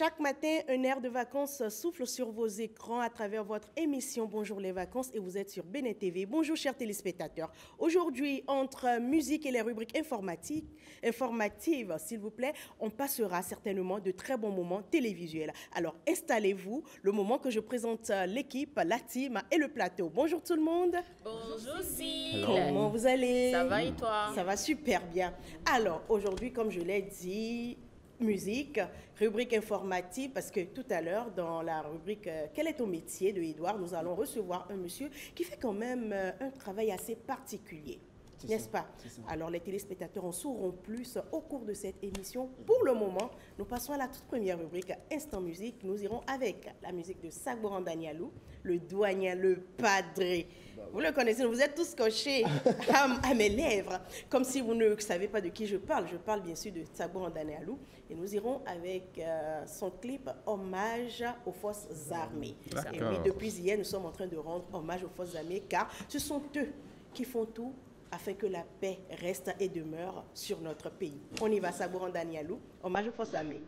Chaque matin, un air de vacances souffle sur vos écrans à travers votre émission Bonjour les vacances et vous êtes sur Bénin TV. Bonjour chers téléspectateurs. Aujourd'hui, entre musique et les rubriques informatives, s'il vous plaît, on passera certainement de très bons moments télévisuels. Alors installez-vous, le moment que je présente l'équipe, la team et le plateau. Bonjour tout le monde. Bonjour Syl. Comment vous allez? Ça va et toi? Ça va super bien. Alors aujourd'hui, comme je l'ai dit, musique, rubrique informative, parce que tout à l'heure, dans la rubrique Quel est ton métier de Edouard, nous allons recevoir un monsieur qui fait quand même un travail assez particulier. N'est-ce pas? Alors les téléspectateurs en sauront plus au cours de cette émission. Pour le moment, nous passons à la toute première rubrique Instant Musique. Nous irons avec la musique de Sagboran Danielou, le douanier, le padré. Vous le connaissez, vous êtes tous cochés à mes lèvres, comme si vous ne savez pas de qui je parle. Je parle bien sûr de Sagboran Danielou. Et nous irons avec son clip Hommage aux forces armées. Et oui, depuis hier, nous sommes en train de rendre hommage aux forces armées, car ce sont eux qui font tout afin que la paix reste et demeure sur notre pays. On y va, Sagboran Danielou, hommage aux forces armées.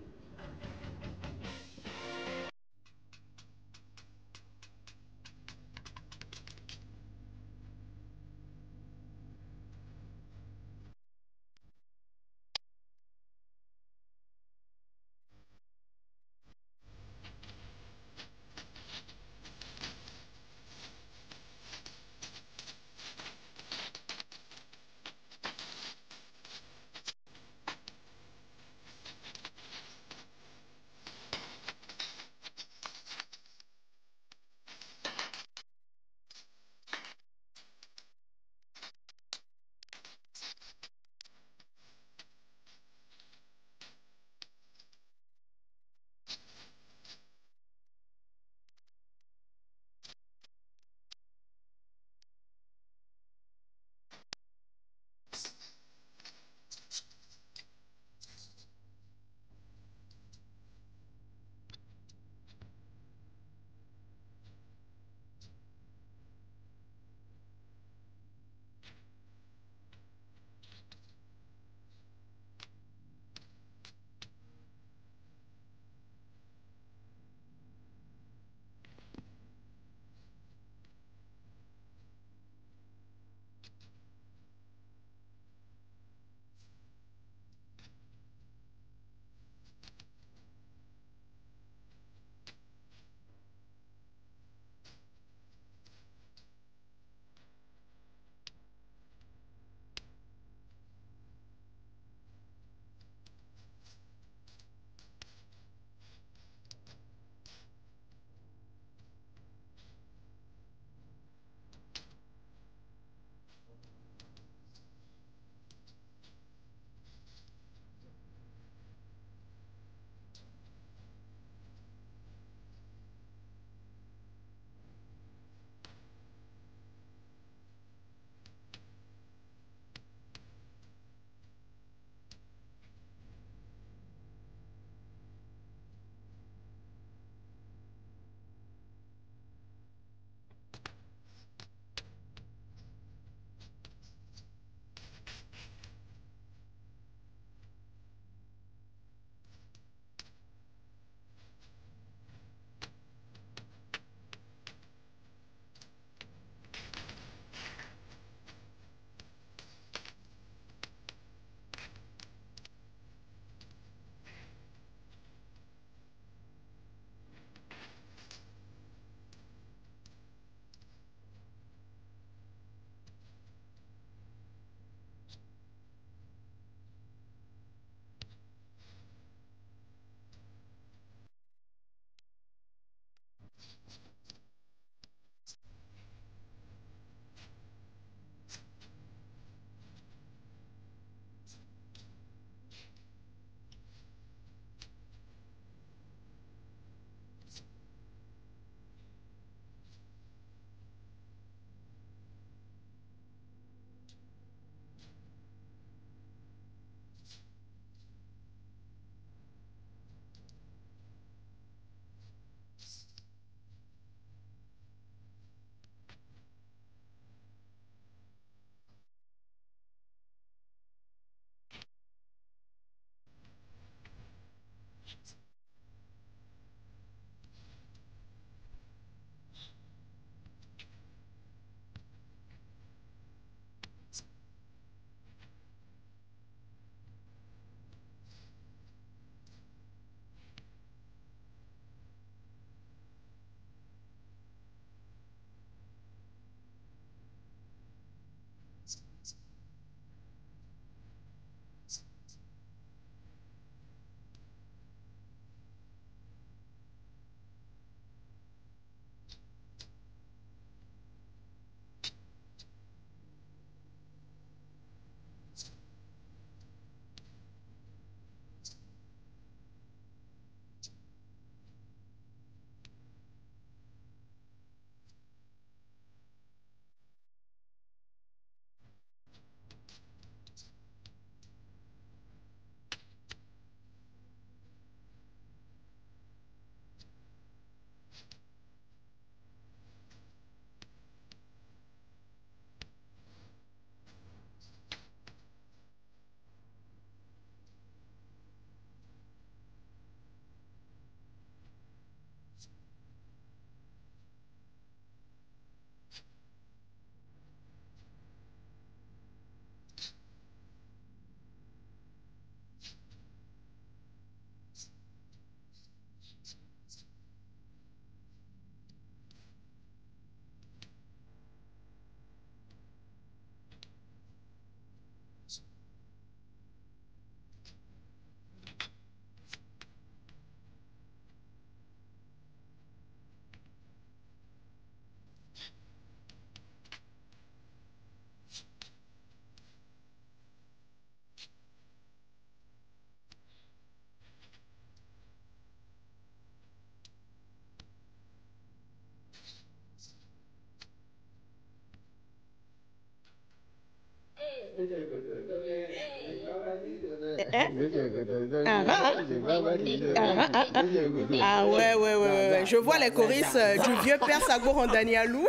Ah ouais. Je vois les choristes du vieux père Sago Randanialou.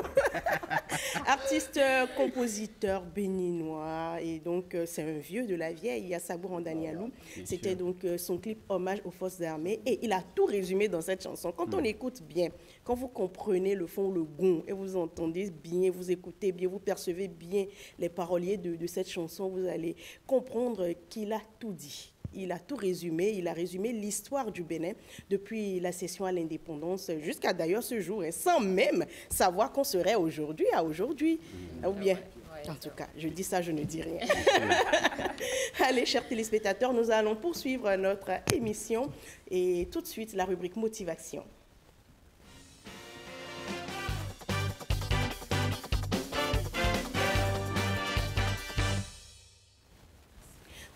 Artiste, compositeur béninois. Et donc, c'est un vieux de la vieille. Il y a Sago Randanialou. C'était donc son clip Hommage aux forces armées. Et il a tout résumé dans cette chanson. Quand on écoute bien, quand vous comprenez le fond, le gond, et vous entendez bien, vous écoutez bien, vous percevez bien les paroliers de cette chanson, vous allez comprendre qu'il a tout dit. Il a tout résumé, il a résumé l'histoire du Bénin depuis la cession à l'indépendance jusqu'à d'ailleurs ce jour, hein, sans même savoir qu'on serait aujourd'hui à aujourd'hui. Ou bien, en tout cas, je dis ça, je ne dis rien. Allez, chers téléspectateurs, nous allons poursuivre notre émission et tout de suite la rubrique Motivation.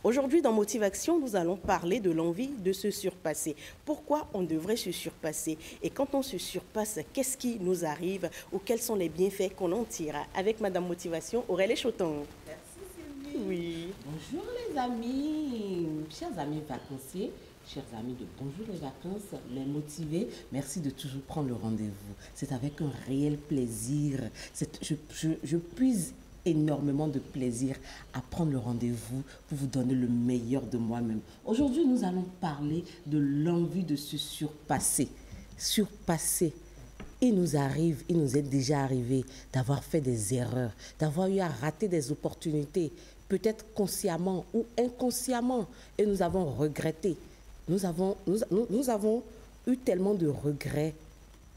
Aujourd'hui, dans Motivation, nous allons parler de l'envie de se surpasser. Pourquoi on devrait se surpasser? Et quand on se surpasse, qu'est-ce qui nous arrive ou quels sont les bienfaits qu'on en tire? Avec Madame Motivation, Aurélie Choton. Merci Sylvie. Oui. Bonjour les amis, chers amis vacanciers, chers amis de Bonjour les vacances, les motivés, merci de toujours prendre le rendez-vous. C'est avec un réel plaisir. Je puise énormément de plaisir à prendre le rendez-vous pour vous donner le meilleur de moi-même. Aujourd'hui, nous allons parler de l'envie de se surpasser. Surpasser. Il nous est déjà arrivé d'avoir fait des erreurs, d'avoir eu à rater des opportunités, peut-être consciemment ou inconsciemment, et nous avons regretté. Nous avons eu tellement de regrets,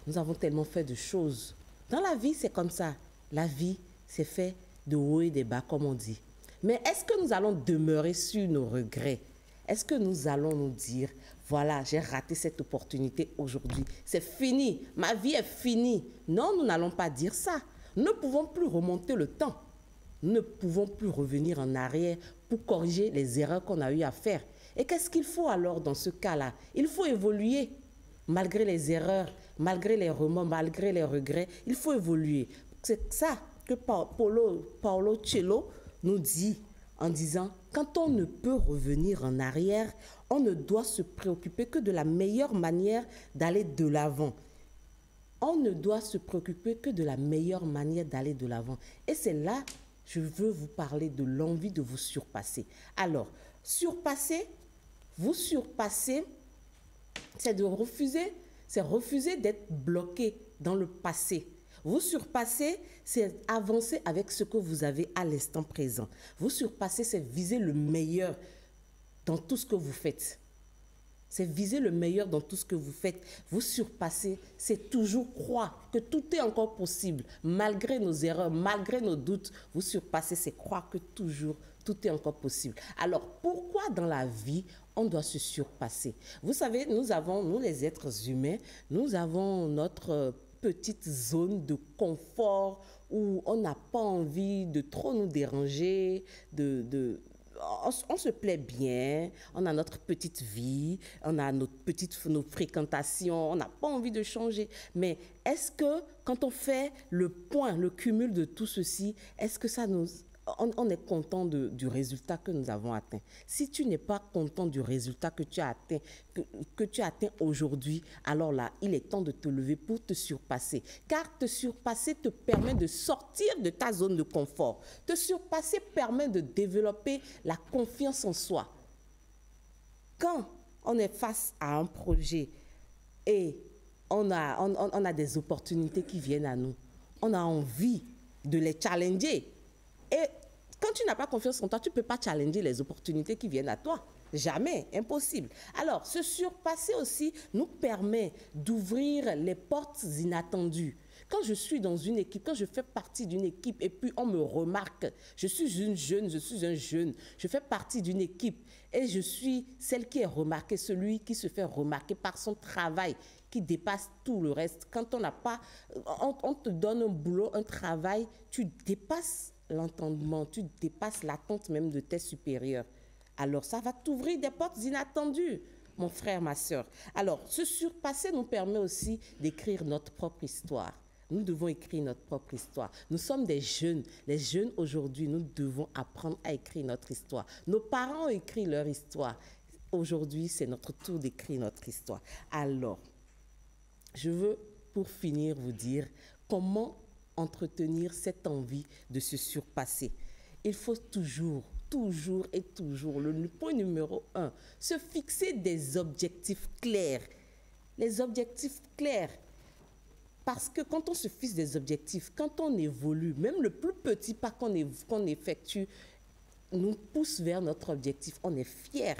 nous avons tellement fait de choses. Dans la vie, c'est comme ça. La vie, c'est fait de haut et des bas, comme on dit. Mais est-ce que nous allons demeurer sur nos regrets? Est-ce que nous allons nous dire, voilà, j'ai raté cette opportunité aujourd'hui, c'est fini, ma vie est finie? Non, nous n'allons pas dire ça. Nous ne pouvons plus remonter le temps. Nous ne pouvons plus revenir en arrière pour corriger les erreurs qu'on a eu à faire. Et qu'est-ce qu'il faut alors dans ce cas-là? Il faut évoluer. Malgré les erreurs, malgré les remords, malgré les regrets, il faut évoluer. C'est ça que Paolo Coelho nous dit en disant, quand on ne peut revenir en arrière, on ne doit se préoccuper que de la meilleure manière d'aller de l'avant. On ne doit se préoccuper que de la meilleure manière d'aller de l'avant. Et c'est là, je veux vous parler de l'envie de vous surpasser. Alors, vous surpasser, c'est refuser d'être bloqué dans le passé. Vous surpasser, c'est avancer avec ce que vous avez à l'instant présent. Vous surpasser, c'est viser le meilleur dans tout ce que vous faites. C'est viser le meilleur dans tout ce que vous faites. Vous surpasser, c'est toujours croire que tout est encore possible. Malgré nos erreurs, malgré nos doutes, vous surpasser, c'est croire que toujours tout est encore possible. Alors, pourquoi dans la vie, on doit se surpasser? Vous savez, nous les êtres humains, nous avons notre petite zone de confort où on n'a pas envie de trop nous déranger, on se plaît bien, on a notre petite vie, on a nos fréquentations, on n'a pas envie de changer. Mais est-ce que quand on fait le point, le cumul de tout ceci, est-ce que on est content du résultat que nous avons atteint? Si tu n'es pas content du résultat que tu as atteint, que tu as atteint aujourd'hui, alors là, il est temps de te lever pour te surpasser. Car te surpasser te permet de sortir de ta zone de confort. Te surpasser permet de développer la confiance en soi. Quand on est face à un projet et on a des opportunités qui viennent à nous, on a envie de les challenger. Et quand tu n'as pas confiance en toi, tu ne peux pas challenger les opportunités qui viennent à toi. Jamais, impossible. Alors, se surpasser aussi nous permet d'ouvrir les portes inattendues. Quand je suis dans une équipe, quand je fais partie d'une équipe et puis on me remarque, je suis un jeune, je fais partie d'une équipe et je suis celle qui est remarquée, celui qui se fait remarquer par son travail, qui dépasse tout le reste. Quand on te donne un boulot, un travail, tu dépasses l'entendement, tu dépasses l'attente même de tes supérieurs. Alors, ça va t'ouvrir des portes inattendues, mon frère, ma sœur. Alors, se surpasser nous permet aussi d'écrire notre propre histoire. Nous devons écrire notre propre histoire. Nous sommes des jeunes. Les jeunes aujourd'hui, nous devons apprendre à écrire notre histoire. Nos parents ont écrit leur histoire. Aujourd'hui, c'est notre tour d'écrire notre histoire. Alors, je veux, pour finir, vous dire comment entretenir cette envie de se surpasser. Il faut toujours, le point numéro 1, se fixer des objectifs clairs. Les objectifs clairs. Parce que quand on se fixe des objectifs, quand on évolue, même le plus petit pas qu'on effectue nous pousse vers notre objectif. On est fiers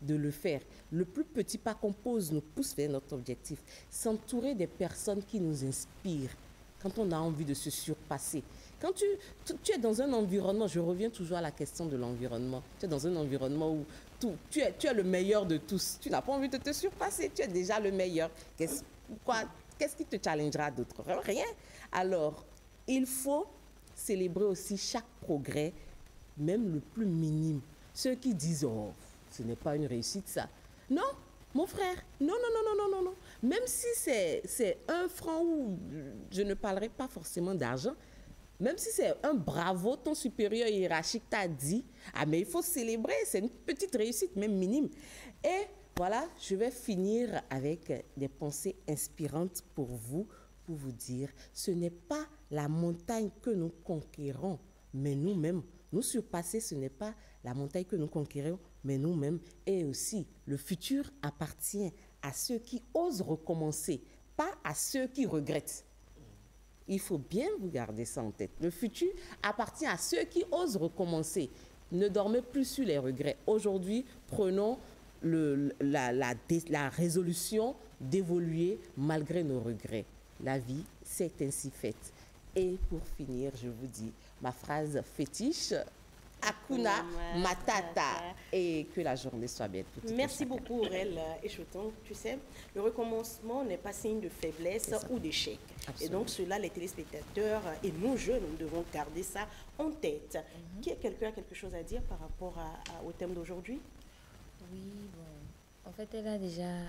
de le faire. Le plus petit pas qu'on pose nous pousse vers notre objectif. S'entourer des personnes qui nous inspirent quand on a envie de se surpasser. Quand tu es dans un environnement, je reviens toujours à la question de l'environnement, tu es dans un environnement où tu es le meilleur de tous. Tu n'as pas envie de te surpasser, tu es déjà le meilleur. Qu'est-ce qui te challengera d'autre? Rien. Alors, il faut célébrer aussi chaque progrès, même le plus minime. Ceux qui disent, oh, ce n'est pas une réussite ça. Non, mon frère, non. Même si c'est 1 franc ou je ne parlerai pas forcément d'argent, même si c'est un bravo, ton supérieur hiérarchique t'a dit, ah mais il faut célébrer, c'est une petite réussite, même minime. Et voilà, je vais finir avec des pensées inspirantes pour vous dire, ce n'est pas la montagne que nous conquérons, mais nous-mêmes. Nous surpasser, ce n'est pas la montagne que nous conquérons, mais nous-mêmes. Et aussi, le futur appartient à ceux qui osent recommencer, pas à ceux qui regrettent. Il faut bien vous garder ça en tête. Le futur appartient à ceux qui osent recommencer. Ne dormez plus sur les regrets. Aujourd'hui, prenons la résolution d'évoluer malgré nos regrets. La vie, c'est ainsi faite. Et pour finir, je vous dis ma phrase fétiche, Hakuna Matata, et que la journée soit belle pour tout. Merci beaucoup Aurel Echoton. Tu sais, le recommencement n'est pas signe de faiblesse ou d'échec. Et donc cela, les téléspectateurs et nous jeunes, nous devons garder ça en tête. Quelqu'un a quelque chose à dire par rapport au thème d'aujourd'hui? Oui, bon, en fait,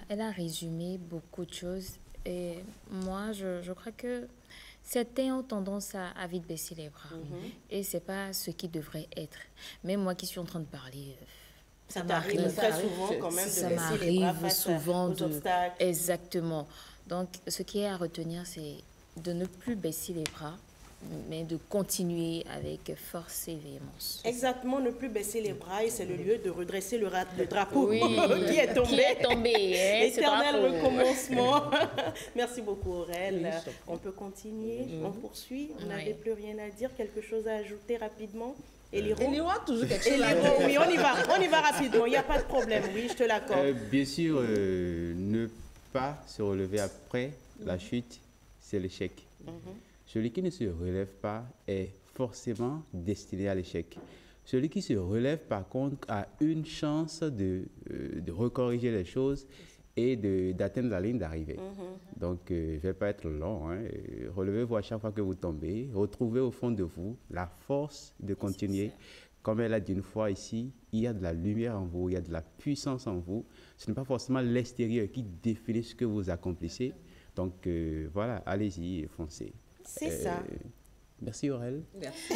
elle a résumé beaucoup de choses. Et moi, je crois que certains ont tendance à vite baisser les bras. Et ce n'est pas ce qui devrait être. Même moi qui suis en train de parler, ça m'arrive très souvent quand même de baisser les bras face aux obstacles. Exactement. Donc, ce qui est à retenir, c'est de ne plus baisser les bras, mais de continuer avec force et véhémence. Exactement, ne plus baisser les bras, et c'est le lieu de redresser le drapeau qui est tombé. Qui est tombé, hein, Éternel recommencement. Merci beaucoup Aurel. On peut continuer, on poursuit. On n'avait plus rien à dire, quelque chose à ajouter rapidement. Eliro a toujours quelque chose à dire. Oui, on y va rapidement, il n'y a pas de problème, oui, je te l'accorde. Bien sûr, ne pas se relever après la chute, c'est l'échec. Celui qui ne se relève pas est forcément destiné à l'échec. Celui qui se relève, par contre, a une chance de recorriger les choses et d'atteindre la ligne d'arrivée. Donc, je ne vais pas être long. Relevez-vous à chaque fois que vous tombez. Retrouvez au fond de vous la force de continuer. Comme elle a dit une fois ici, il y a de la lumière en vous, il y a de la puissance en vous. Ce n'est pas forcément l'extérieur qui définit ce que vous accomplissez. Donc, voilà, allez-y, foncez. C'est ça. Merci Aurel. Merci.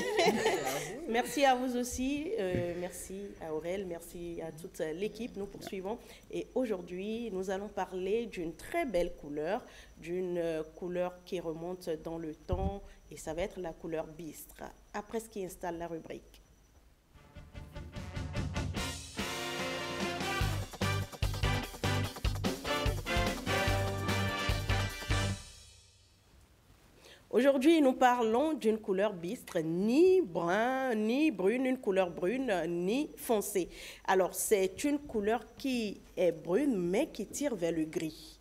Merci à vous aussi. Merci à Aurel. Merci à toute l'équipe. Nous poursuivons. Et aujourd'hui, nous allons parler d'une très belle couleur, d'une couleur qui remonte dans le temps. Et ça va être la couleur bistre. Après ce qui installe la rubrique. Aujourd'hui, nous parlons d'une couleur bistre, ni brun, ni brune, une couleur brune, ni foncée. Alors, c'est une couleur qui est brune, mais qui tire vers le gris.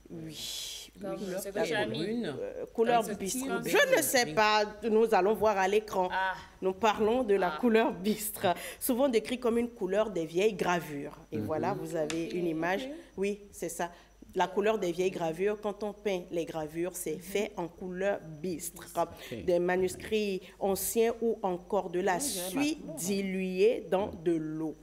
Oui. Ce que j'ai mis. Couleur bistre. Je ne sais pas, nous allons voir à l'écran. Nous parlons de la couleur bistre, souvent décrite comme une couleur des vieilles gravures. Et voilà, vous avez une image. Oui, c'est ça. La couleur des vieilles gravures, quand on peint les gravures, c'est fait en couleur bistre. Des manuscrits anciens ou encore de la suie diluée dans de l'eau.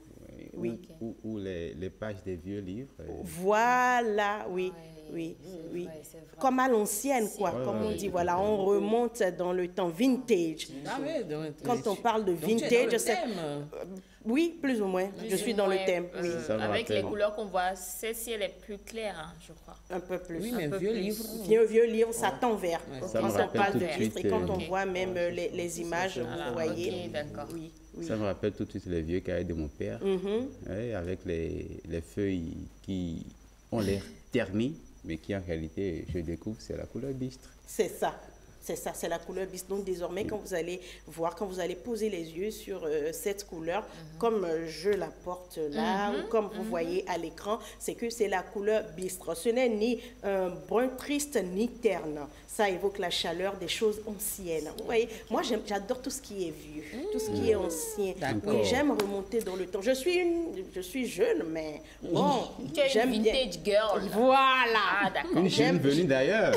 Oui. ou les pages des vieux livres. Voilà, oui, oui, c'est oui. vrai, c'est vrai. Comme à l'ancienne, quoi, Ouais, comme on ouais, dit, tout voilà, à fait. on remonte dans le temps vintage. Ah oui, donc, Quand on parle de donc tu es dans vintage, le c'est... thème. Oui, plus ou moins. Je suis dans le thème, oui. Ça me Avec les rappelle. couleurs qu'on voit, celle-ci, elle est plus claire, hein, je crois. Un peu plus. Oui, Un mais peu vieux plus. livre. Vieux livre, ça tend vert. Ça Quand me on rappelle parle tout de de vitre et suite, quand on Ok. voit même les images, vous voyez. Ok, d'accord. Oui, oui. Ça me rappelle tout de suite les vieux cahiers de mon père, ouais, avec les feuilles qui ont l'air ternies, mais qui en réalité, je découvre, c'est la couleur bistre. C'est ça. C'est ça, c'est la couleur bis. Donc désormais, quand vous allez voir, quand vous allez poser les yeux sur cette couleur, comme je la porte là, ou comme vous voyez à l'écran, c'est que c'est la couleur bistre. Ce n'est ni un brun triste, ni terne. Ça évoque la chaleur des choses anciennes. Vous voyez, moi j'adore tout ce qui est vieux, tout ce qui est ancien. D'accord. Oui, j'aime remonter dans le temps. Je suis jeune, mais bon, Tu es une j'aime bien. vintage girl. Voilà. Ah, d'accord. Une jeune venue d'ailleurs.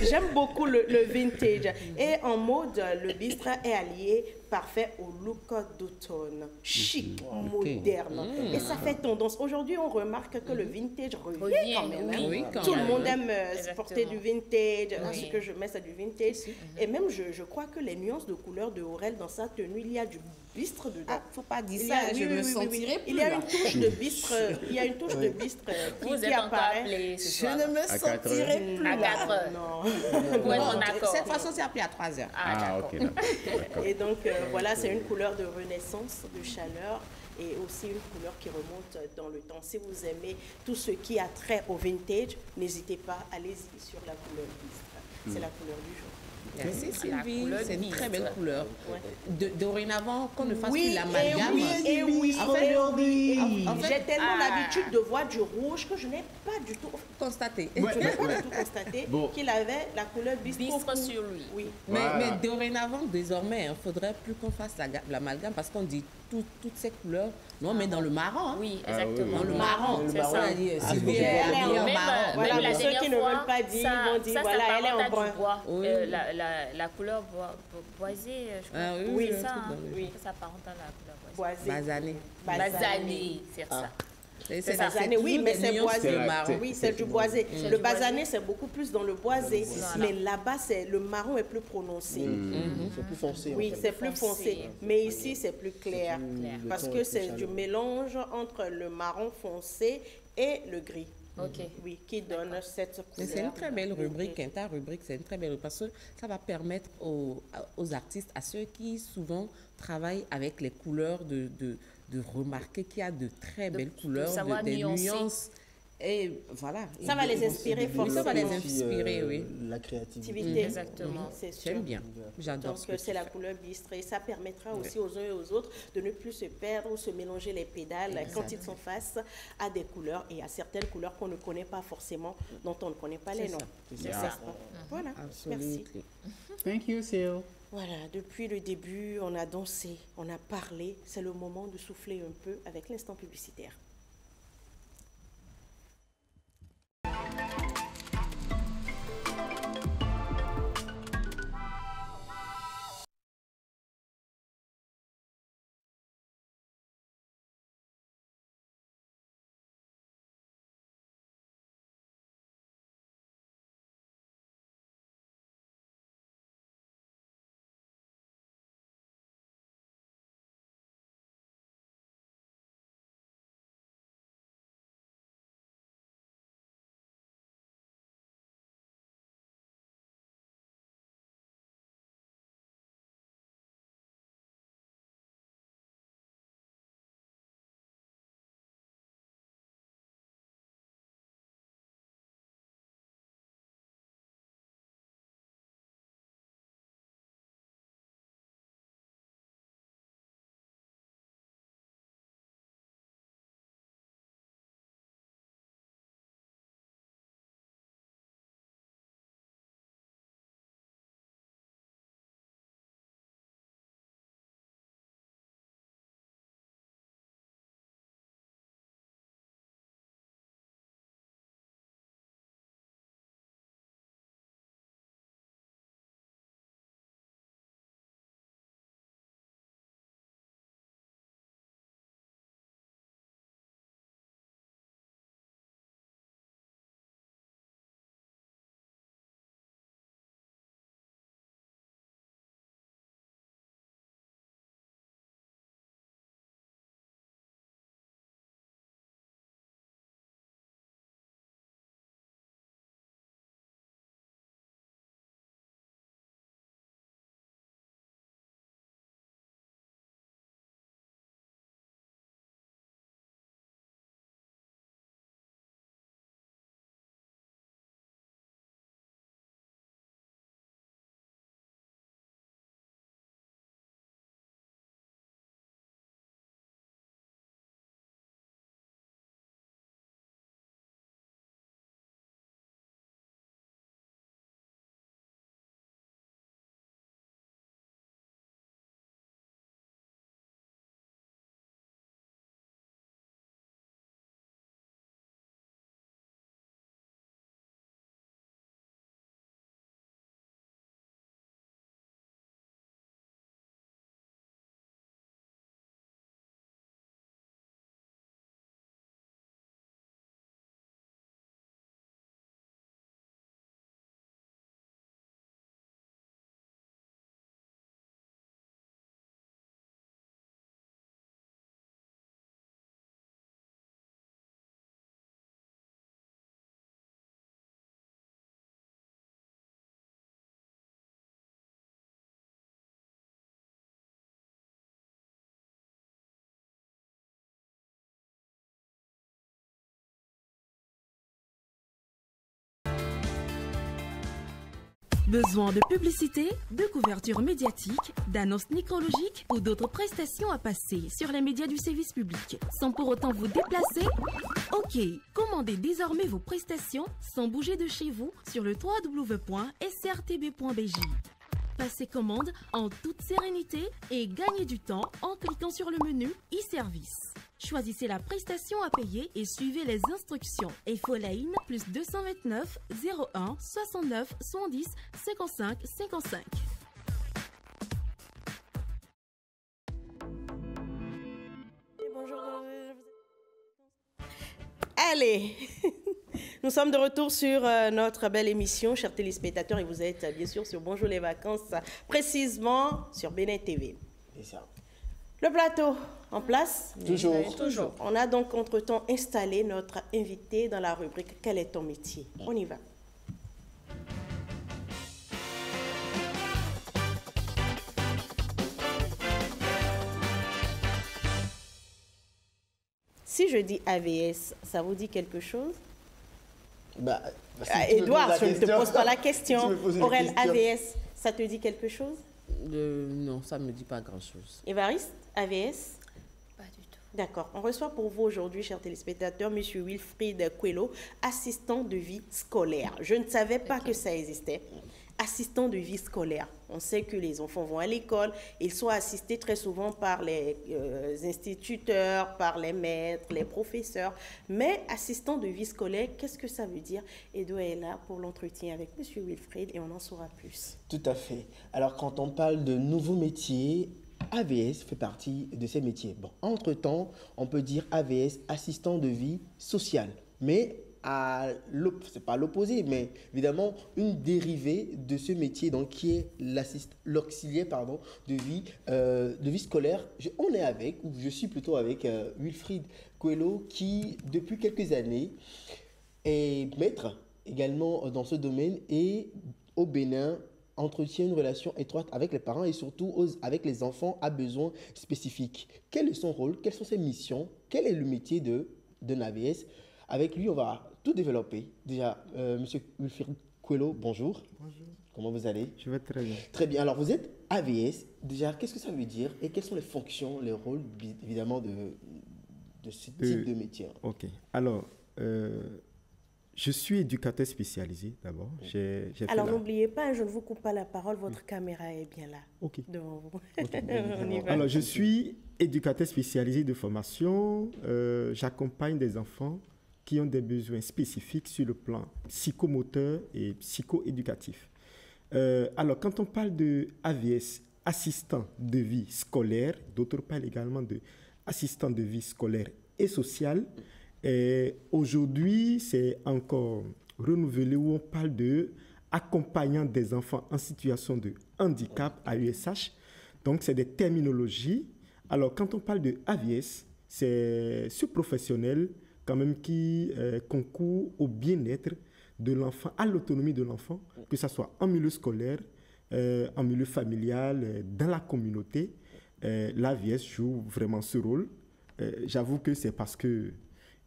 J'aime beaucoup le vintage. Et en mode, le bistre est allié parfait au look d'automne, chic, moderne. Et ça fait tendance. Aujourd'hui, on remarque que le vintage revient quand même. oui. Hein. Oui, quand Tout le même. monde aime Exactement. porter du vintage. Ah, Oui. ce que je mets, c'est du vintage. Et même, je crois que les nuances de couleur de Aurel dans sa tenue, il y a du bistre dedans. Ah, faut pas dire Il y ça, a- je oui, me oui, oui, oui, sentirai oui. plus Il y a là. une touche de bistre, il y a une touche de bistre Vous qui êtes encore apparaît. appelés ce Je soir. ne me À 4 sentirai heures. plus À là. 4 heures. Non. Pour être en Non, accord. cette façon, c'est appelé à 3 heures. Ah, Ah, d'accord. ok, d'accord. Et donc, voilà, c'est une couleur de renaissance, de chaleur et aussi une couleur qui remonte dans le temps. Si vous aimez tout ce qui a trait au vintage, n'hésitez pas, allez-y sur la couleur bistre. C'est la couleur du jour. Merci La Sylvie, couleur c'est une bistre. très belle couleur. Dorénavant, qu'on ne fasse Oui, plus l'amalgame. et oui, En fait, oui. en fait- J'ai tellement Ah. l'habitude de voir du rouge que je n'ai pas du tout, Constaté. je n'ai pas du tout constaté Bon. qu'il avait la couleur bistre. Bistre sur lui. Oui. Mais Voilà. dorénavant, désormais, il ne faudrait plus qu'on fasse l'amalgame parce qu'on dit toutes ces couleurs, non, mais dans le marron. Hein. Oui, Ah, oui, exactement. oui. Dans le marron. C'est On ça. a dit, Ah, Sylvie, c'est elle bon. est en Même, marron. Voilà, même la pour ceux dernière qui ne fois, veulent pas dire, ils vont dire, ça voilà, elle est en s'apparente à brun. du bois. Oui. La couleur boisée, je crois. Ah, oui, oui, c'est un ça. truc Hein. dans le- Oui. Ça s'apparente à la couleur boisée. Boisé. Basané. Basané, c'est ça. C'est Basané, oui, mais c'est boisé. marron. Oui, c'est du boisé. C'est Le du basané, boisé. c'est beaucoup plus dans le boisé. Voilà. Mais là-bas, le marron est plus prononcé. C'est plus foncé. Oui, en fait. c'est plus foncé. Mais ici, c'est plus clair. clair. Le Parce ton que est c'est plus du chaleureux. mélange entre le marron foncé et le gris. Ok. Oui, qui donne cette couleur. Mais c'est une très belle rubrique, hein, ta rubrique, c'est une très belle rubrique parce que ça va permettre aux artistes, à ceux qui souvent travaillent avec les couleurs, de remarquer qu'il y a de très belles couleurs, savoir des nuancer. nuances. Et voilà. Ça va les inspirer Et de Oui, ça va les forcément. inspirer, oui. La créativité. Activité. Exactement. C'est sûr. J'aime bien. J'adore ce Donc, que c'est tu la fais. couleur bistre et ça permettra aussi aux uns et aux autres de ne plus se perdre ou se mélanger les pédales quand ils sont face à des couleurs et à certaines couleurs qu'on ne connaît pas forcément, dont on ne connaît pas les C'est noms. ça. C'est Yeah. ça. Voilà, merci. Absolument. Thank you, Sil. Voilà, depuis le début, on a dansé, on a parlé. C'est le moment de souffler un peu avec l'instant publicitaire. Besoin de publicité, de couverture médiatique, d'annonces nécrologiques ou d'autres prestations à passer sur les médias du service public sans pour autant vous déplacer? Ok, commandez désormais vos prestations sans bouger de chez vous sur le www.srtb.bj. Passez commande en toute sérénité et gagnez du temps en cliquant sur le menu e-service. Choisissez la prestation à payer et suivez les instructions. Infoline plus 229 01 69 70 55 55. Bonjour. Allez, nous sommes de retour sur notre belle émission, chers téléspectateurs, et vous êtes bien sûr sur Bonjour les vacances, précisément sur Bénin TV. Et ça. Le plateau en place? Toujours. On a donc entre-temps installé notre invité dans la rubrique Quel est ton métier? On y va. Si je dis AVS, ça vous dit quelque chose? Bah, Édouard, je ne te pose pas la question. Tu me poses la Aurel, question. AVS, ça te dit quelque chose? Non, ça ne me dit pas grand-chose. Évariste, AVS? Pas du tout. D'accord. On reçoit pour vous aujourd'hui, chers téléspectateurs, M. Wilfried Quello, assistant de vie scolaire. Je ne savais pas que ça existait. Assistant de vie scolaire. On sait que les enfants vont à l'école, ils sont assistés très souvent par les instituteurs, par les maîtres, les professeurs. Mais assistant de vie scolaire, qu'est-ce que ça veut dire? Edo est là pour l'entretien avec M. Wilfried et on en saura plus. Tout à fait. Alors, quand on parle de nouveaux métiers, AVS fait partie de ces métiers. Bon, entre-temps, on peut dire AVS, assistant de vie sociale. Mais c'est pas l'opposé, mais évidemment une dérivée de ce métier, donc qui est l'auxiliaire de vie scolaire. Je suis plutôt avec Wilfried Quello, qui depuis quelques années est maître également dans ce domaine et au Bénin entretient une relation étroite avec les parents et surtout avec les enfants à besoins spécifiques. Quel est son rôle? Quelles sont ses missions? Quel est le métier d'un AVS? Avec lui, on va tout développer. Déjà, Monsieur Wilfried Quello, bonjour. Bonjour. Comment vous allez? Je vais très bien. Très bien. Alors, vous êtes AVS. Déjà, qu'est-ce que ça veut dire et quelles sont les fonctions, les rôles, évidemment, de ce type de métier? Ok. Alors, je suis éducateur spécialisé d'abord. Alors, n'oubliez pas, je ne vous coupe pas la parole, votre caméra est bien là. Ok. Donc, Ok. on y va. Alors, je suis éducateur spécialisé de formation. J'accompagne des enfants qui ont des besoins spécifiques sur le plan psychomoteur et psycho-éducatif. Alors, quand on parle de AVS, assistant de vie scolaire, d'autres parlent également de assistant de vie scolaire et sociale. Aujourd'hui, c'est encore renouvelé où on parle de accompagnant des enfants en situation de handicap, AESH. Donc, c'est des terminologies. Alors, quand on parle de AVS, c'est ce professionnel quand même qui concourt au bien-être de l'enfant, à l'autonomie de l'enfant, que ce soit en milieu scolaire, en milieu familial, dans la communauté. L'AVS joue vraiment ce rôle. J'avoue que c'est parce qu'il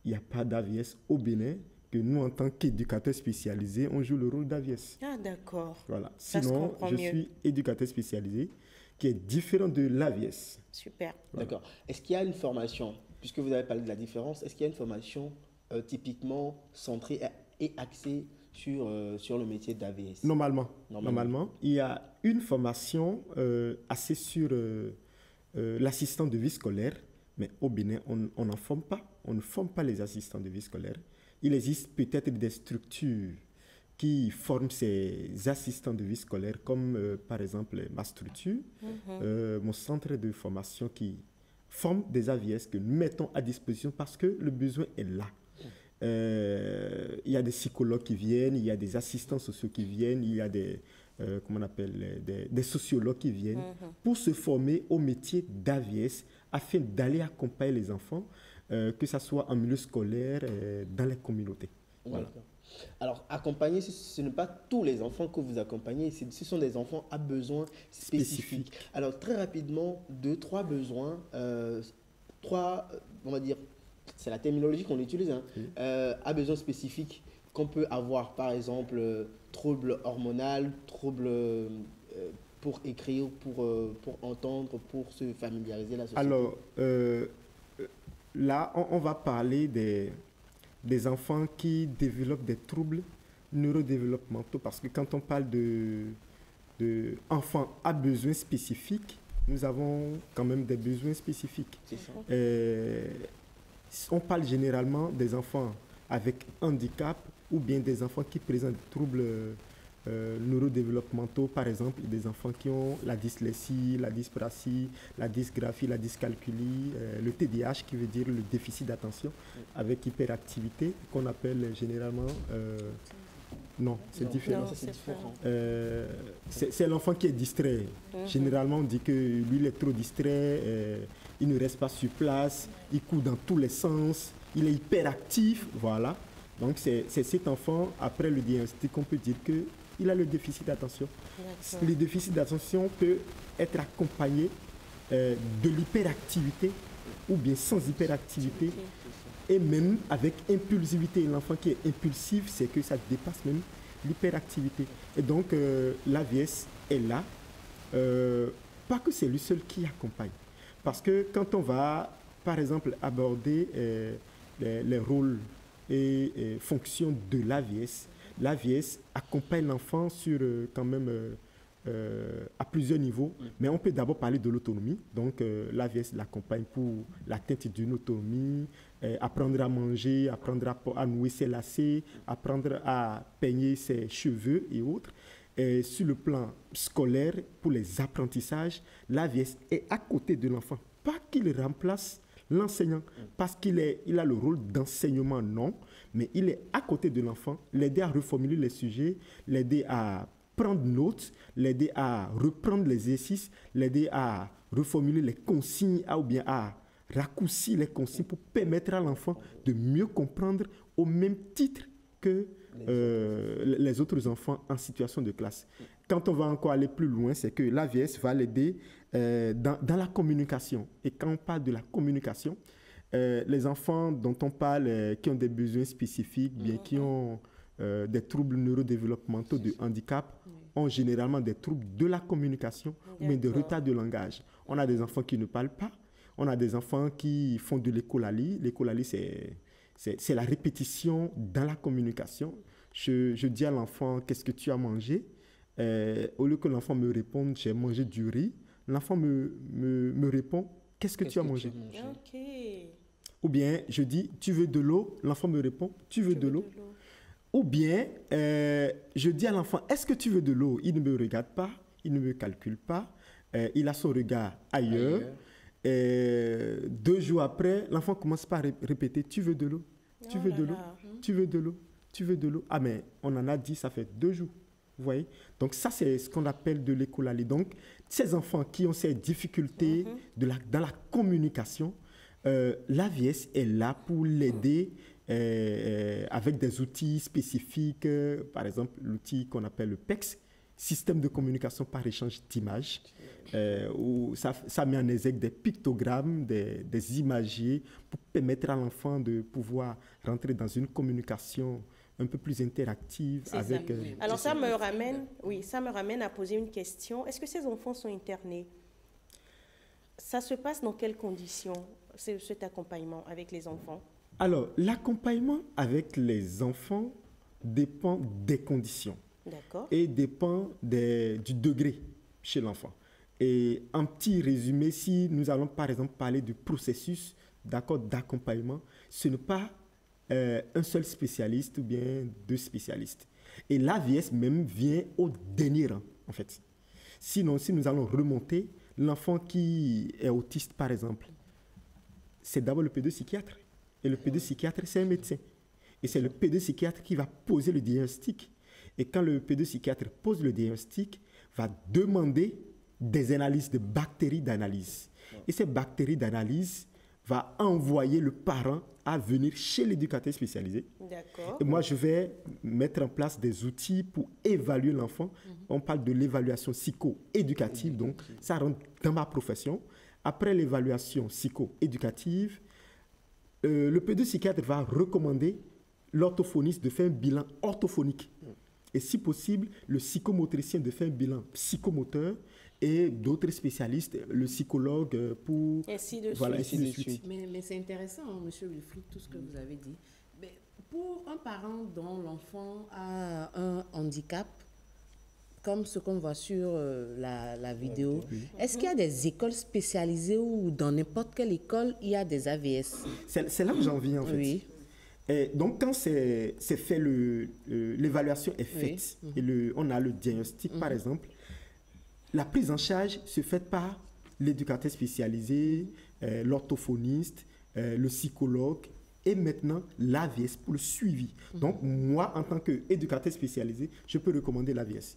n'y a pas d'AVS au Bénin que nous, en tant qu'éducateurs spécialisés, on joue le rôle d'AVS. Ah, d'accord. Voilà. Ça se Sinon, comprend je mieux. suis éducateur spécialisé qui est différent de l'AVS. Super. D'accord. Est-ce qu'il y a une formation, puisque vous avez parlé de la différence, est-ce qu'il y a une formation typiquement centrée et axée sur le métier d'AVS? Normalement, il y a une formation axée sur l'assistant de vie scolaire, mais au Bénin, on n'en forme pas. On ne forme pas les assistants de vie scolaire. Il existe peut-être des structures qui forment ces assistants de vie scolaire, comme par exemple ma structure, mon centre de formation qui forme des AVS que nous mettons à disposition parce que le besoin est là. Il y a des psychologues qui viennent, il y a des assistants sociaux qui viennent, il y a des sociologues qui viennent pour se former au métier d'AVS afin d'aller accompagner les enfants, que ce soit en milieu scolaire, dans les communautés. Voilà. Alors, accompagner, ce n'est pas tous les enfants que vous accompagnez, ce sont des enfants à besoins spécifiques. Alors, très rapidement, 2-3 besoins, on va dire, c'est la terminologie qu'on utilise, à besoins spécifiques. qu'on peut avoir, par exemple, troubles hormonaux, troubles pour écrire, pour entendre, pour se familiariser la société? Alors, là, on va parler des enfants qui développent des troubles neurodéveloppementaux, parce que quand on parle de enfants à besoins spécifiques, nous avons quand même des besoins spécifiques. C'est ça. On parle généralement des enfants avec handicap ou bien des enfants qui présentent des troubles neurodéveloppementaux, par exemple des enfants qui ont la dyslexie, la dyspraxie, la dysgraphie, la dyscalculie, le TDAH qui veut dire le déficit d'attention avec hyperactivité qu'on appelle généralement... non, c'est différent. Non, c'est différent. C'est l'enfant qui est distrait. Généralement, on dit que lui, il est trop distrait, il ne reste pas sur place, il court dans tous les sens, il est hyperactif, voilà. Donc, c'est cet enfant, après le diagnostic, on peut dire qu'il a le déficit d'attention. Le déficit d'attention peut être accompagné de l'hyperactivité ou bien sans hyperactivité. Et même avec impulsivité. L'enfant qui est impulsif, c'est que ça dépasse même l'hyperactivité. Et donc, l'AVS est là. Pas que c'est lui seul qui accompagne. Parce que quand on va, par exemple, aborder les rôles et fonctions de l'AVS, l'AVS accompagne l'enfant sur quand même... à plusieurs niveaux, mais on peut d'abord parler de l'autonomie. Donc, l'AVS l'accompagne pour l'atteinte d'une autonomie, apprendre à manger, apprendre à nouer ses lacets, apprendre à peigner ses cheveux et autres. Et sur le plan scolaire, pour les apprentissages, l'AVS est à côté de l'enfant. Pas qu'il remplace l'enseignant, parce qu'il a le rôle d'enseignement, non, mais il est à côté de l'enfant, l'aider à reformuler les sujets, l'aider à prendre note, l'aider à reprendre les exercices, l'aider à reformuler les consignes ou bien à raccourcir les consignes pour permettre à l'enfant de mieux comprendre au même titre que les autres enfants en situation de classe. Quand on va encore aller plus loin, c'est que l'AVS va l'aider dans la communication. Et quand on parle de la communication, les enfants dont on parle qui ont des besoins spécifiques, bien qui ont des troubles neurodéveloppementaux de handicap, ont généralement des troubles de la communication, mais des retards de langage. On a des enfants qui ne parlent pas, on a des enfants qui font de l'écholalie. L'écholalie, c'est la répétition dans la communication. Je dis à l'enfant, qu'est-ce que tu as mangé? Au lieu que l'enfant me réponde, j'ai mangé du riz, l'enfant me répond, qu'est-ce que tu as mangé? Okay. Ou bien, je dis, tu veux de l'eau? L'enfant me répond, tu veux de l'eau? Ou bien, je dis à l'enfant, est-ce que tu veux de l'eau? Il ne me regarde pas, il ne me calcule pas, il a son regard ailleurs. 2 jours après, l'enfant commence par répéter, tu veux de l'eau? Tu veux de l'eau? Tu veux de l'eau? Tu veux de l'eau? Ah mais on en a dit, ça fait 2 jours. Vous voyez? Donc ça, c'est ce qu'on appelle de l'écholalie. Donc, ces enfants qui ont ces difficultés dans la communication, l'AVS est là pour l'aider avec des outils spécifiques, par exemple l'outil qu'on appelle le PEX, système de communication par échange d'images, où ça met en exergue des pictogrammes, des imagiers pour permettre à l'enfant de pouvoir rentrer dans une communication un peu plus interactive avec... Alors ça me ramène à poser une question. Est-ce que ces enfants sont internés? Ça se passe dans quelles conditions, cet accompagnement avec les enfants? Alors, l'accompagnement avec les enfants dépend des conditions. D'accord. Et dépend du degré chez l'enfant. Et un petit résumé, si nous allons par exemple parler du processus d'accompagnement, ce n'est pas un seul spécialiste ou bien 2 spécialistes. Et l'AVS même vient au dernier rang, en fait. Sinon, si nous allons remonter, l'enfant qui est autiste, par exemple, c'est d'abord le pédopsychiatre. Et le pédopsychiatre, c'est un médecin. Et c'est le pédopsychiatre qui va poser le diagnostic. Et quand le pédopsychiatre pose le diagnostic, va demander des analyses de bactéries d'analyse. Et ces bactéries d'analyse va envoyer le parent à venir chez l'éducateur spécialisé. D'accord. Et moi, je vais mettre en place des outils pour évaluer l'enfant. On parle de l'évaluation psycho-éducative, donc ça rentre dans ma profession. Après l'évaluation psycho-éducative, le pédopsychiatre va recommander l'orthophoniste de faire un bilan orthophonique. Et si possible, le psychomotricien de faire un bilan psychomoteur et d'autres spécialistes, le psychologue pour... Ainsi de voilà, suite. ainsi de suite. Mais c'est intéressant, hein, Monsieur Wilfried, tout ce que vous avez dit. Mais pour un parent dont l'enfant a un handicap, comme ce qu'on voit sur la vidéo, est-ce qu'il y a des écoles spécialisées ou dans n'importe quelle école, il y a des AVS? C'est là que j'en viens, en fait. Oui. Et donc, quand c'est fait, l'évaluation est faite, et on a le diagnostic, par exemple, la prise en charge se fait par l'éducateur spécialisé, l'orthophoniste, le psychologue, et maintenant l'AVS pour le suivi. Donc, moi, en tant qu'éducateur spécialisé, je peux recommander l'AVS.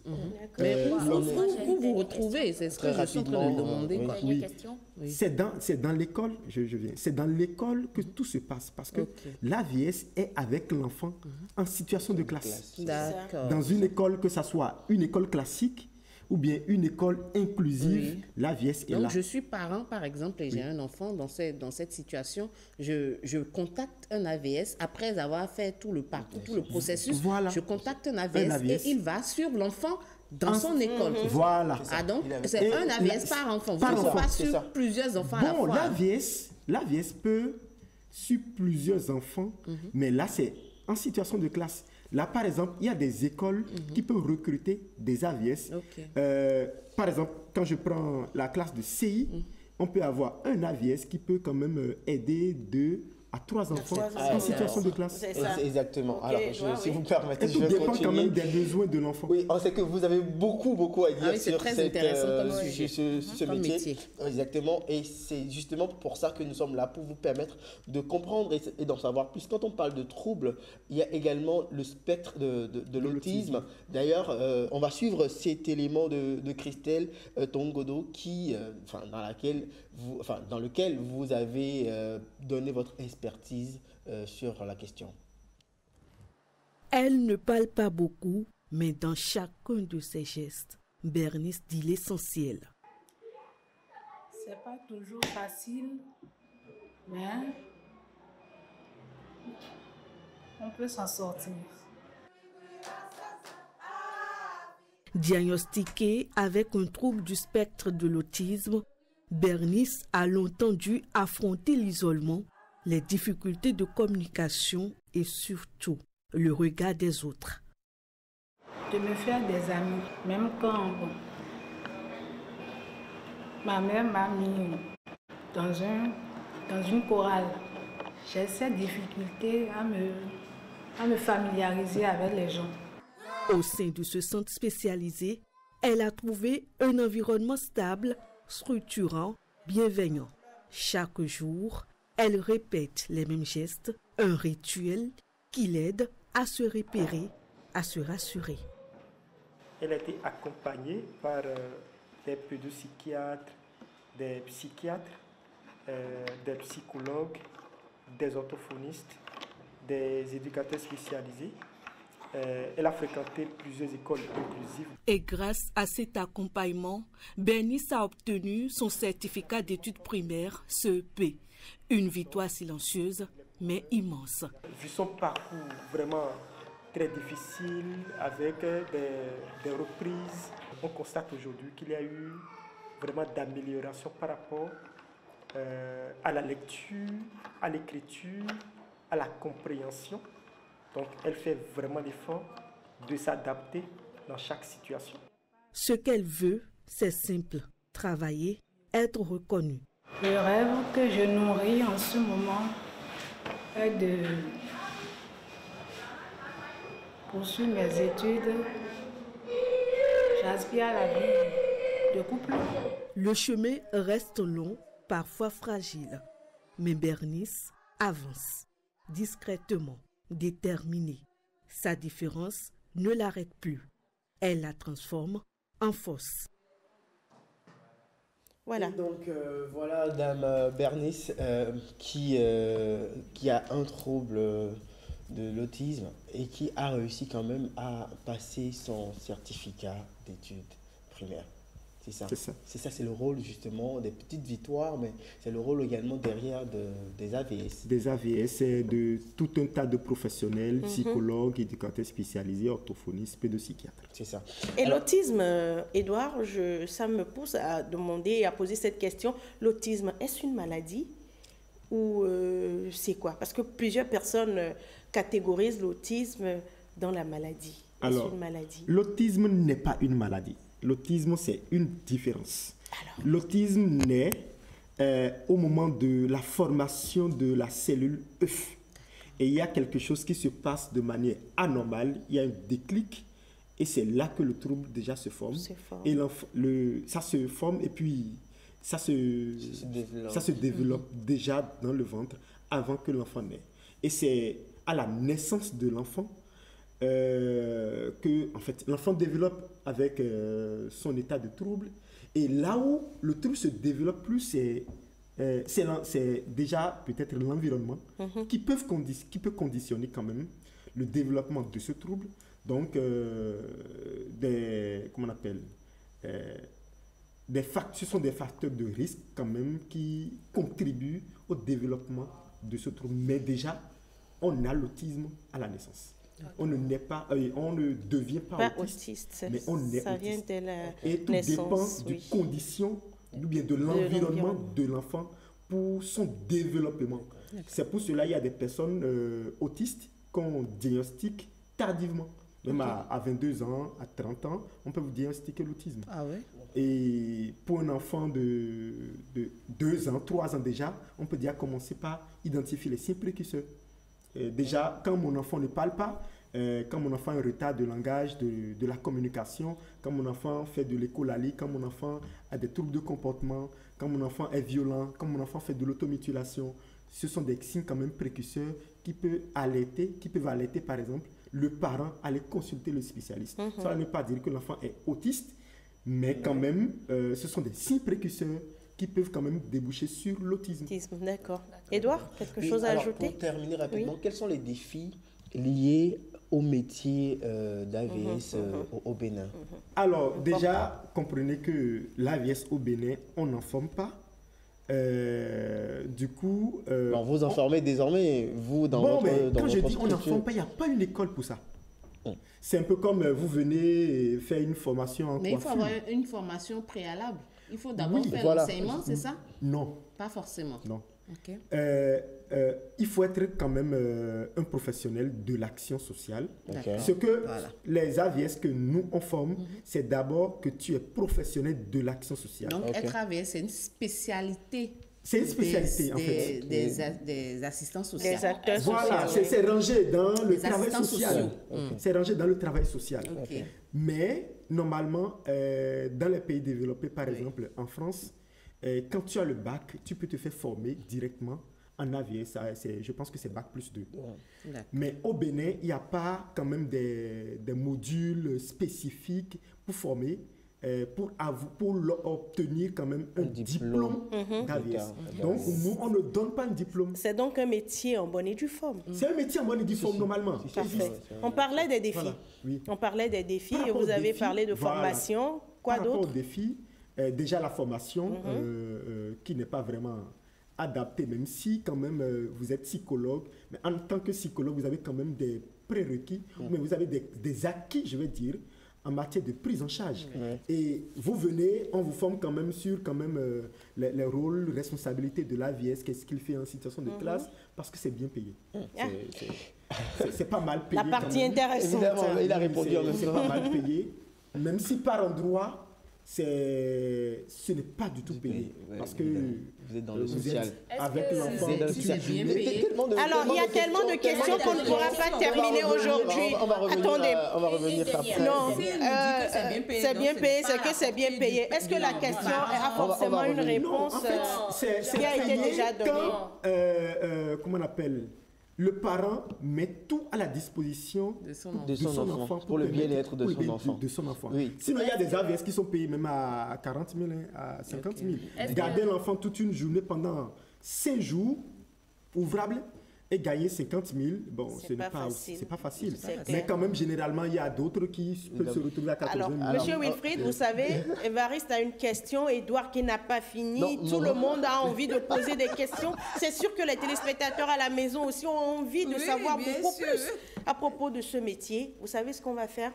Mais où vous retrouvez? C'est ce que je suis en train de demander. Quoi. Une question? C'est dans l'école, je viens, c'est dans l'école que tout se passe parce que l'AVS est avec l'enfant en situation de classe. D'accord. Dans une école, que ce soit une école classique ou bien une école inclusive, l'AVS est là. Donc, je suis parent, par exemple, et j'ai un enfant dans cette situation. Je contacte un AVS après avoir fait tout le parcours, tout le processus. Voilà. Je contacte un AVS et il va sur l'enfant dans son école. Voilà. Ah donc, c'est un AVS par enfant. Vous ne pas sur plusieurs enfants à la Bon, fois. l'AVS peut sur plusieurs enfants, mais là, c'est en situation de classe. Là, par exemple, il y a des écoles qui peuvent recruter des AVS. Par exemple, quand je prends la classe de CI, on peut avoir un AVS qui peut quand même aider 2 à 3 enfants en situation de classe. Exactement. Ok, Alors, si vous me permettez, Et je tout vais dépend continuer. quand même des besoins de l'enfant. Oui, on sait que vous avez beaucoup à dire Ah oui, c'est sur très cette, intéressant comme sujet. ce Comme métier. métier. Exactement. Et c'est justement pour ça que nous sommes là, pour vous permettre de comprendre et d'en savoir plus. Quand on parle de troubles, il y a également le spectre de l'autisme. D'ailleurs, on va suivre cet élément de Christelle Tongodo dans lequel vous avez donné votre expertise sur la question. Elle ne parle pas beaucoup, mais dans chacun de ses gestes, Bernice dit l'essentiel. C'est pas toujours facile, mais on peut s'en sortir. Diagnostiquée avec un trouble du spectre de l'autisme, Bernice a longtemps dû affronter l'isolement, les difficultés de communication et surtout le regard des autres. De me faire des amis, même quand ma mère m'a mis dans une chorale. J'ai cette difficulté à me familiariser avec les gens. Au sein de ce centre spécialisé, elle a trouvé un environnement stable, structurant, bienveillant. Chaque jour, elle répète les mêmes gestes, un rituel qui l'aide à se repérer, à se rassurer. Elle a été accompagnée par des pédopsychiatres, des psychiatres, des psychologues, des orthophonistes, des éducateurs spécialisés. Elle a fréquenté plusieurs écoles inclusives. Et grâce à cet accompagnement, Bernice a obtenu son certificat d'études primaires, CEP. Une victoire silencieuse, mais immense. Vu son parcours vraiment très difficile, avec des reprises, on constate aujourd'hui qu'il y a eu vraiment d'amélioration par rapport à la lecture, à l'écriture, à la compréhension. Donc, elle fait vraiment l'effort de s'adapter dans chaque situation. Ce qu'elle veut, c'est simple. Travailler, être reconnue. Le rêve que je nourris en ce moment est de poursuivre mes études. J'aspire à la vie de couple. Le chemin reste long, parfois fragile. Mais Bernice avance, discrètement, déterminée. Sa différence ne l'arrête plus. Elle la transforme en force. Voilà. Et donc voilà Dame Bernice qui a un trouble de l'autisme et qui a réussi quand même à passer son certificat d'études primaires. C'est ça. C'est ça. C'est ça, c'est le rôle justement des petites victoires, mais c'est le rôle également derrière des AVS. Des AVS, c'est de tout un tas de professionnels, psychologues, éducateurs spécialisés, orthophonistes, pédopsychiatres. C'est ça. Et l'autisme, Édouard, ça me pousse à demander et à poser cette question. L'autisme, est-ce une maladie ou c'est quoi? Parce que plusieurs personnes catégorisent l'autisme dans la maladie. Est-ce une maladie? L'autisme n'est pas une maladie. L'autisme, c'est une différence. L'autisme naît au moment de la formation de la cellule œuf. Et il y a quelque chose qui se passe de manière anormale, il y a un déclic, et c'est là que le trouble déjà se forme. Et ça se forme, et puis ça se développe déjà dans le ventre avant que l'enfant naisse. Et c'est à la naissance de l'enfant que en fait, l'enfant développe avec son état de trouble. Et là où le trouble se développe plus, c'est déjà peut-être l'environnement qui peut conditionner quand même le développement de ce trouble. Donc, ce sont des facteurs de risque quand même qui contribuent au développement de ce trouble. Mais déjà, on a l'autisme à la naissance. On ne naît pas, on ne devient pas autiste, mais on est ça autiste. Vient de la et tout naissance, dépend des conditions ou bien de l'environnement de l'enfant pour son développement. C'est pour cela qu'il y a des personnes autistes qu'on diagnostique tardivement. Même à 22 ans, à 30 ans, on peut vous diagnostiquer l'autisme. Ah ouais? Et pour un enfant de 2 ans, 3 ans déjà, on peut déjà commencer par identifier les signes précurseurs. Déjà, quand mon enfant ne parle pas, quand mon enfant a un retard de langage, de la communication, quand mon enfant fait de l'écolalie, quand mon enfant a des troubles de comportement, quand mon enfant est violent, quand mon enfant fait de l'automutilation, ce sont des signes quand même précurseurs qui peuvent alerter par exemple le parent à aller consulter le spécialiste. Ça ne veut pas dire que l'enfant est autiste, mais quand même, ce sont des signes précurseurs qui peuvent quand même déboucher sur l'autisme. D'accord. Édouard, quelque chose à ajouter? Pour terminer rapidement, quels sont les défis liés au métier d'AVS au Bénin? Alors, déjà, comprenez que l'AVS au Bénin, on n'en forme pas. Du coup... vous en formez désormais, vous, dans votre structure. Quand je dis on n'en forme pas, il n'y a pas une école pour ça. C'est un peu comme vous venez faire une formation en coiffure. Mais il faut avoir une formation préalable. Il faut d'abord faire l'enseignement, c'est ça? Non. Pas forcément. Non. Ok. Il faut être quand même un professionnel de l'action sociale. Okay. Ce que les AVS que nous on forme, c'est d'abord que tu es professionnel de l'action sociale. Donc être AVS, c'est une spécialité. C'est une spécialité, en fait. Des assistants sociaux. Des acteurs sociaux. Voilà, c'est rangé dans le travail social. C'est rangé dans le travail social. Okay. Mais, normalement, dans les pays développés, par exemple, en France, quand tu as le bac, tu peux te faire former directement en AVS. Je pense que c'est bac plus 2. Mais au Bénin, il n'y a pas quand même des modules spécifiques pour former. Pour obtenir quand même un diplôme d'AVS. Donc, nous, on ne donne pas un diplôme. C'est donc un métier en bonne et due forme. C'est un métier en bonne et due forme, normalement. Parfait. On parlait des défis. Voilà. Oui. On parlait des défis et vous avez parlé de formation. Quoi d'autre? Par rapport aux défis, déjà la formation qui n'est pas vraiment adaptée, même si quand même vous êtes psychologue. Mais en tant que psychologue, vous avez quand même des prérequis, mais vous avez des acquis, je vais dire, en matière de prise en charge. Et vous venez, on vous forme quand même sur quand même, les rôles, responsabilités de l'AVS, qu'est-ce qu'il fait en situation de classe, parce que c'est bien payé. C'est pas mal payé. La partie intéressante. Évidemment, il a répondu en même C'est pas mal payé, même si par endroit, ce n'est pas du tout payé. Parce que vous êtes dans le social. Avec l'enfant. C'est bien payé. Alors, il y a tellement de questions qu'on ne pourra pas terminer aujourd'hui. Attendez. On va revenir après. Non, c'est bien payé, c'est que c'est bien payé. Est-ce que la question a forcément une réponse qui a été déjà donnée? Comment on appelle? Le parent met tout à la disposition De son enfant pour le bien-être de son enfant. Oui. Sinon, il y a des AVS qui sont payés même à 40 000, à 50 000. Garder l'enfant toute une journée pendant 5 jours ouvrables, Et gagner 50 000, bon, C'est ce n'est pas pas, facile. c'est pas facile. C'est Mais clair. quand même, généralement, il y a d'autres qui peuvent se retrouver à 14 Alors, 000. Monsieur Wilfried, vous savez, Évariste a une question, Édouard qui n'a pas fini, Non, tout non. le monde a envie de poser des questions. C'est sûr que les téléspectateurs à la maison aussi ont envie de savoir bien beaucoup sûr. plus à propos de ce métier. Vous savez ce qu'on va faire?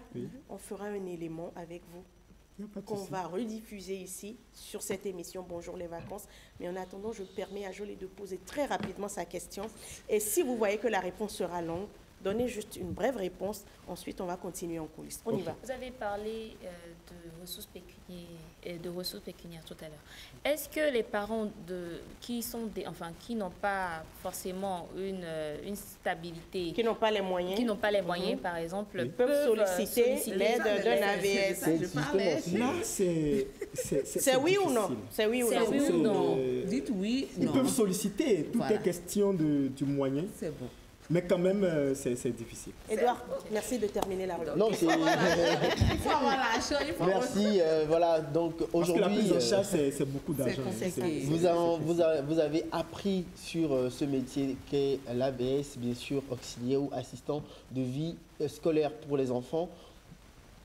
On fera un élément avec vous Il y a pas de qu'on souci. va rediffuser ici sur cette émission Bonjour les vacances. Mais en attendant, je permets à Jolie de poser très rapidement sa question. Et si vous voyez que la réponse sera longue, donnez juste une brève réponse. Ensuite, on va continuer en coulisses. On y va. Vous avez parlé de ressources pécuniaires tout à l'heure. Est-ce que les parents qui n'ont pas forcément une stabilité, Qui n'ont pas les moyens, par exemple, peuvent solliciter l'aide d'un AVS. C'est justement Là, c'est oui ou non? difficile. C'est oui ou C'est non? oui ou non? Dites oui, Ils non. peuvent solliciter, tout Voilà. est question du moyen, C'est bon. mais quand même, c'est difficile. Édouard, merci de terminer la rubrique. Non, c'est... Il faut avoir l'argent, il faut avoir... Merci. Voilà, donc Parce que la aujourd'hui, prise en charge, c'est beaucoup d'argent. compliqué. vous avez appris sur ce métier qu'est l'AVS, bien sûr, auxiliaire ou assistant de vie scolaire pour les enfants.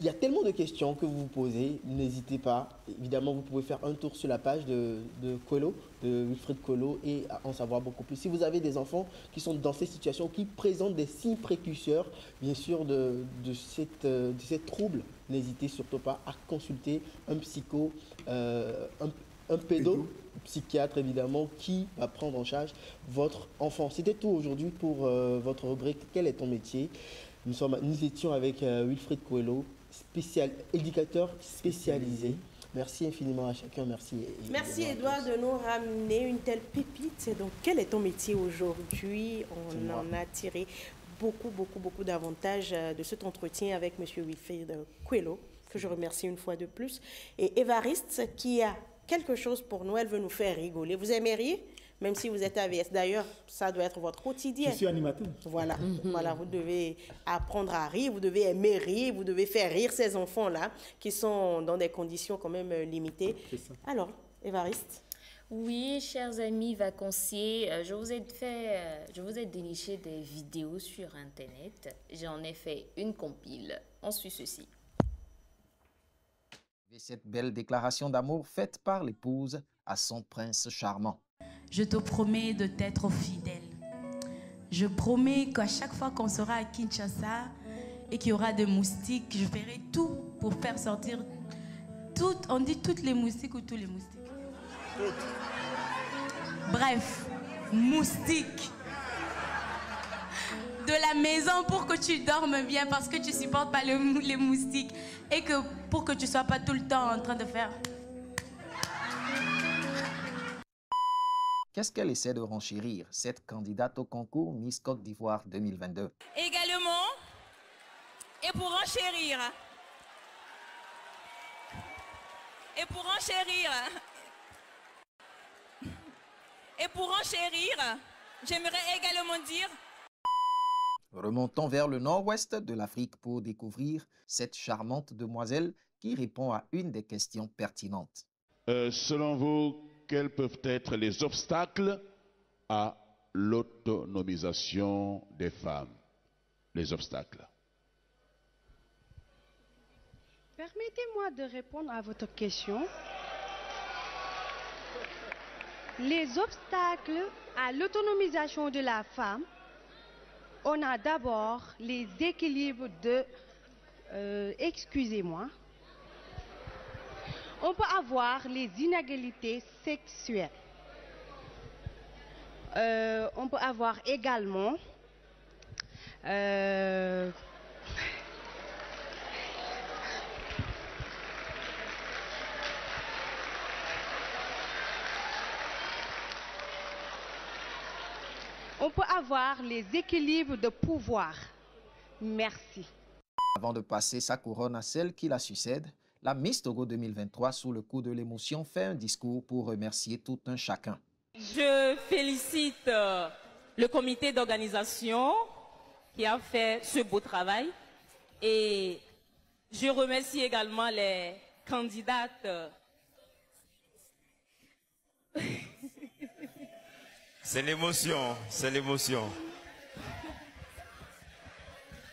Il y a tellement de questions que vous vous posez, n'hésitez pas. Évidemment, vous pouvez faire un tour sur la page de Coelho, de Wilfried Coelho, et en savoir beaucoup plus. Si vous avez des enfants qui sont dans ces situations, qui présentent des signes précurseurs, bien sûr, de ces troubles, n'hésitez surtout pas à consulter un psycho, un pédopsychiatre, évidemment, qui va prendre en charge votre enfant. C'était tout aujourd'hui pour votre rubrique « Quel est ton métier ?» Nous étions avec Wilfried Coelho, éducateur spécialisé. Merci infiniment à chacun. Merci. Merci Édouard de nous ramener une telle pépite. Donc, quel est ton métier aujourd'hui? On en a tiré beaucoup d'avantages de cet entretien avec M. Wilfried Coelho, que je remercie une fois de plus. Et Évariste, qui a quelque chose pour nous, elle veut nous faire rigoler. Vous aimez rire? Même si vous êtes AVS. D'ailleurs, ça doit être votre quotidien. Je suis animateur. Voilà, voilà, vous devez apprendre à rire, vous devez aimer rire, vous devez faire rire ces enfants-là qui sont dans des conditions quand même limitées. C'est ça. Alors, Évariste? Oui, chers amis vacanciers, je vous ai déniché des vidéos sur Internet. J'en ai fait une compile. On suit ceci. Et cette belle déclaration d'amour faite par l'épouse à son prince charmant. Je te promets de t'être fidèle. Je promets qu'à chaque fois qu'on sera à Kinshasa et qu'il y aura des moustiques, je ferai tout pour faire sortir on dit toutes les moustiques ou tous les moustiques? Bref, moustiques de la maison pour que tu dormes bien parce que tu supportes pas les moustiques et que pour que tu sois pas tout le temps en train de faire... Qu'est-ce qu'elle essaie de renchérir, cette candidate au concours Miss Côte d'Ivoire 2022? Également, et pour enchérir, j'aimerais également dire... Remontons vers le nord-ouest de l'Afrique pour découvrir cette charmante demoiselle qui répond à une des questions pertinentes. Selon vous, quels peuvent être les obstacles à l'autonomisation des femmes? Les obstacles. Permettez-moi de répondre à votre question. Les obstacles à l'autonomisation de la femme, on a d'abord les équilibres de... excusez-moi. On peut avoir les inégalités sexuelles. On peut avoir également on peut avoir les équilibres de pouvoir. Merci. Avant de passer sa couronne à celle qui la succède, la Miss Togo 2023, sous le coup de l'émotion, fait un discours pour remercier tout un chacun. Je félicite le comité d'organisation qui a fait ce beau travail et je remercie également les candidates. C'est l'émotion, c'est l'émotion.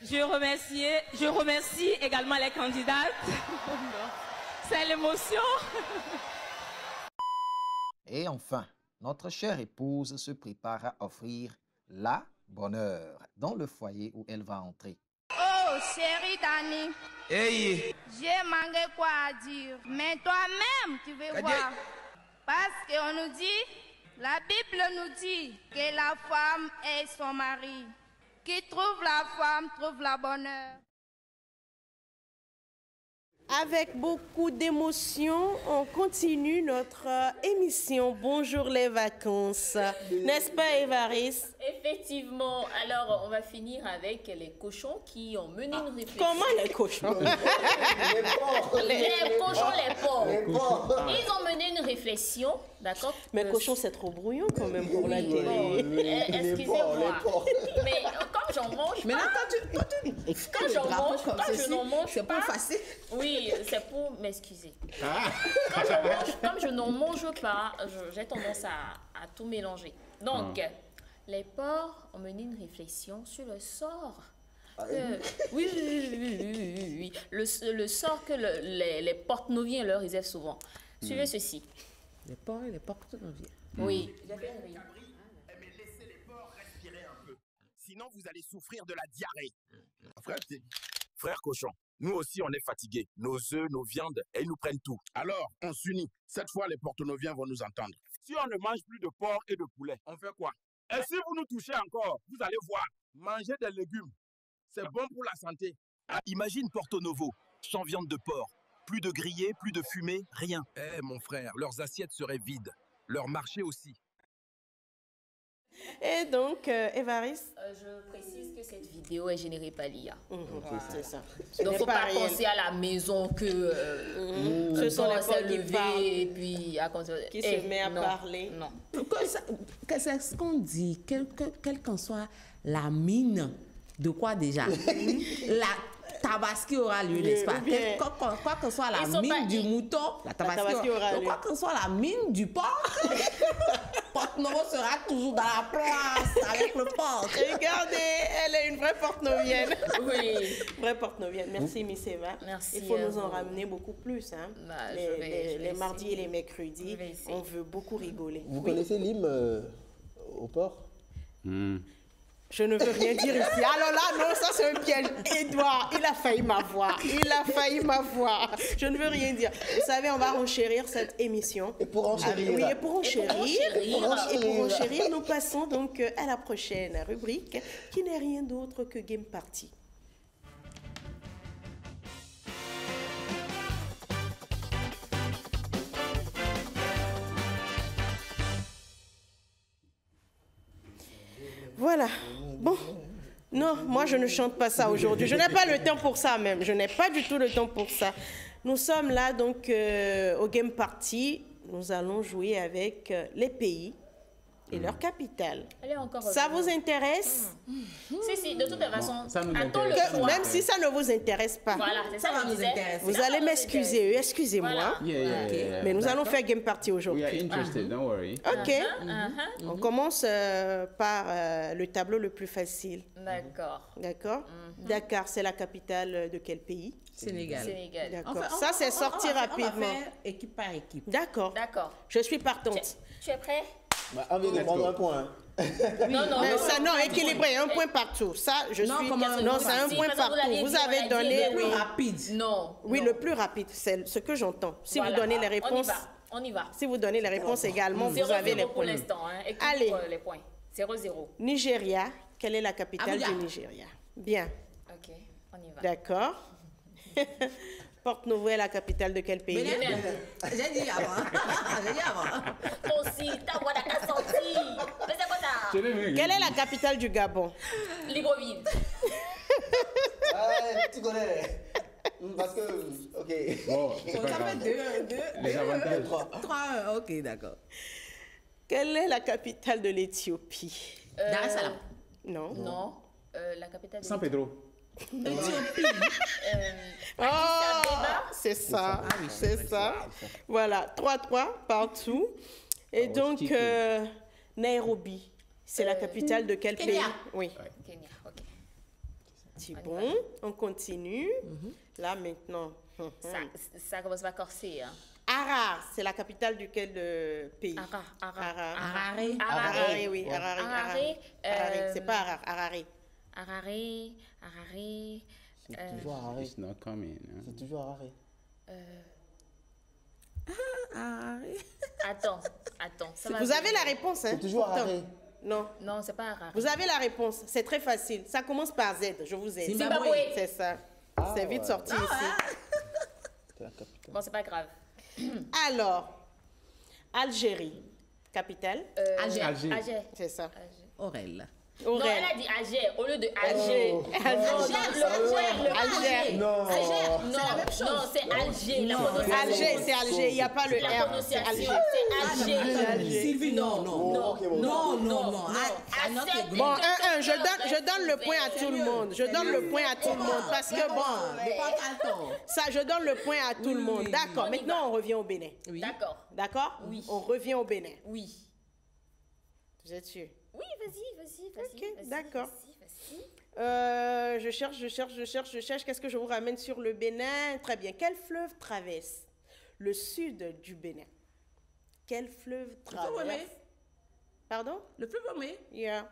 Je remercie également les candidates. C'est l'émotion. Et enfin, notre chère épouse se prépare à offrir la bonheur dans le foyer où elle va entrer. Oh, chérie Dani. Hey. J'ai manqué quoi à dire. Mais toi-même, tu veux voir. Parce qu'on nous dit, la Bible nous dit que la femme est son mari. Qui trouve la femme, trouve la bonheur. Avec beaucoup d'émotion, on continue notre émission Bonjour les vacances. N'est-ce pas, Évariste? Effectivement. Alors, on va finir avec les cochons qui ont mené une réflexion. Comment les cochons? Les cochons, les porcs. Ils ont mené une réflexion, d'accord? Mais cochon, c'est trop brouillon quand même pour la télé. Excusez-moi. Mais comme j'en mange Mais là, quand je n'en mange c'est pas, pour effacer. Oui, c'est pour m'excuser. Comme je n'en mange pas, j'ai tendance à tout mélanger. Donc, les porcs ont mené une réflexion sur le sort. Oui. Le sort que les porte-noviens leur réservent souvent. Suivez ceci. Les porcs et les porte-noviens. Oui. Mais laissez les porcs respirer un peu. Sinon, vous allez souffrir de la diarrhée. Frère cochon, nous aussi, on est fatigués. Nos œufs, nos viandes, et ils nous prennent tout. Alors, on s'unit. Cette fois, les porte-noviens vont nous entendre. Si on ne mange plus de porc et de poulet, on fait quoi? Et si vous nous touchez encore, vous allez voir. Manger des légumes, c'est bon pour la santé. Imagine Porto Novo, sans viande de porc. Plus de grillé, plus de fumée, rien. Eh mon frère, leurs assiettes seraient vides. Leur marché aussi. Et donc, Évariste? Je précise que cette vidéo est générée par l'IA. C'est ça. Donc, il ne faut pas penser à la maison que ce sont les porcs qui parlent, et puis à qui se met à parler. Non. Qu'est-ce qu'on dit? Quelle qu'en soit la mine de quoi déjà? La tabaski aura lieu, n'est-ce pas? Quoi que soit la mine du mouton, la tabaski aura lieu. Quoi que soit la mine du porc, Porte-Novo sera toujours dans la place avec le porc. Regardez, elle est une vraie porte-novienne. Oui. Vraie porte-novienne. Merci, Miss Eva. Merci. Il faut nous en ramener beaucoup plus. Hein. Bah, les mardis et les mercredis, on veut beaucoup rigoler. Vous connaissez l'hymne au porc? Je ne veux rien dire ici. Alors là, non, ça c'est un piège. Édouard, il a failli m'avoir. Je ne veux rien dire. Vous savez, on va renchérir cette émission. Et pour enchérir. Oui, et pour enchérir, nous passons donc à la prochaine rubrique qui n'est rien d'autre que Game Party. Voilà. Bon. Non, moi je ne chante pas ça aujourd'hui. Je n'ai pas le temps pour ça même. Je n'ai pas du tout le temps pour ça. Nous sommes là donc au Game Party. Nous allons jouer avec les pays et leur capitale. Ça vous intéresse? Si, de toute façon, attends le choix. Même si ça ne vous intéresse pas. Voilà, c'est ça qui nous intéresse. Vous allez m'excuser, excusez-moi. Voilà. Mais nous allons faire Game Party aujourd'hui. We are interested, don't worry. Ok. On commence par le tableau le plus facile. D'accord. Dakar, c'est la capitale de quel pays? Sénégal. D'accord. Ça, c'est sorti rapidement. On va faire équipe par équipe. D'accord. Je suis partante. Tu es prêt? On vient de prendre un point. Non, équilibré, un point partout. Ça, je suis. Non, c'est un point partout. Vous avez donné. Le plus rapide. Non. Oui, le plus rapide, c'est ce que j'entends. Si vous donnez les réponses. On y va. Si vous donnez les réponses également, vous avez les points. Pour l'instant, allez. Les points. 0-0. Nigeria, quelle est la capitale du Nigeria? Bien. Ok, on y va. D'accord. Porte-Novo est la capitale de quel pays? J'ai dit avant. Aussi, ta voix n'a sorti. Mais c'est quoi ça? Quelle est la capitale du Gabon? Libreville. Tu connais. Parce que, ok. Bon, ça fait 2. Les avantages. 3, ok, d'accord. Quelle est la capitale de l'Éthiopie? Dar es Salaam. Non. La capitale de San Pedro. C'est ça. C'est ça. Voilà, 3-3 partout. Et donc, Nairobi, c'est la capitale de quel pays? Oui. Kenya, ok. C'est bon, on continue. Là, maintenant. Ça commence par corser. Hein. Harare, c'est la capitale de quel pays? Harare. Harare, oui. Harare. C'est pas Harare, Harare. C'est toujours Harare. It's not coming. Hein. C'est toujours Harare. Attends. Vous avez la réponse, hein? C'est toujours Harare. Non. Non, c'est pas Harare. Vous avez la réponse. C'est très facile. Ça commence par Z. Je vous aide. Zimbabwe. C'est ça. C'est vite sorti ici. Bon, c'est pas grave. Alors, Algérie. Capitale? Alger. C'est ça. Aurel. Non, elle a dit Alger au lieu de Alger. Alger. Non. Non, c'est Alger. Alger, c'est Alger. Il n'y a pas le R. C'est Alger. C'est Alger. Sylvie, non. Bon, je donne le point à tout le monde. Je donne le point à tout le monde. Parce que bon, ça, je donne le point à tout le monde. D'accord. Maintenant, on revient au Bénin. D'accord. D'accord? Oui. On revient au Bénin. Oui. Vous êtes sûr? Oui, vas-y. Ok, d'accord. Je cherche. Qu'est-ce que je vous ramène sur le Bénin? Très bien. Quel fleuve traverse le sud du Bénin? Quel fleuve traverse? Pardon? Le fleuve Omé. Yeah.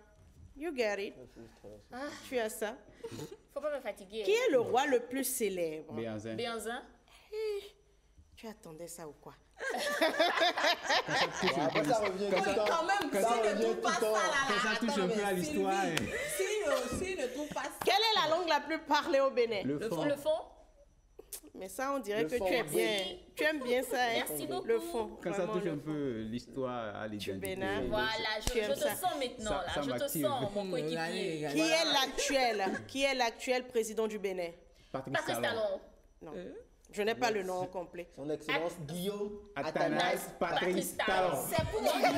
You get it. Tu as ça. Faut pas me fatiguer. Qui est le roi le plus célèbre? Béanzin. Tu attendais ça ou quoi? Après, ça revient tout le temps. Quand même, s'il ne trouve pas ça, là, ça touche un peu à l'histoire. S'il ne trouve pas ça. Quelle est la langue la plus parlée au Bénin? Le fond. Mais ça, on dirait que tu aimes bien. Tu aimes bien ça. Merci beaucoup. Le fond. Quand ça touche un peu l'histoire à l'identité. Voilà, je te sens maintenant. Là. Je te sens, mon coéquipier. Qui est l'actuel président du Bénin? Patrice Talon. Non. Je n'ai pas le nom complet. Son Excellence Guillaume Athanase Patrice Talon. C'est pour Guillaume.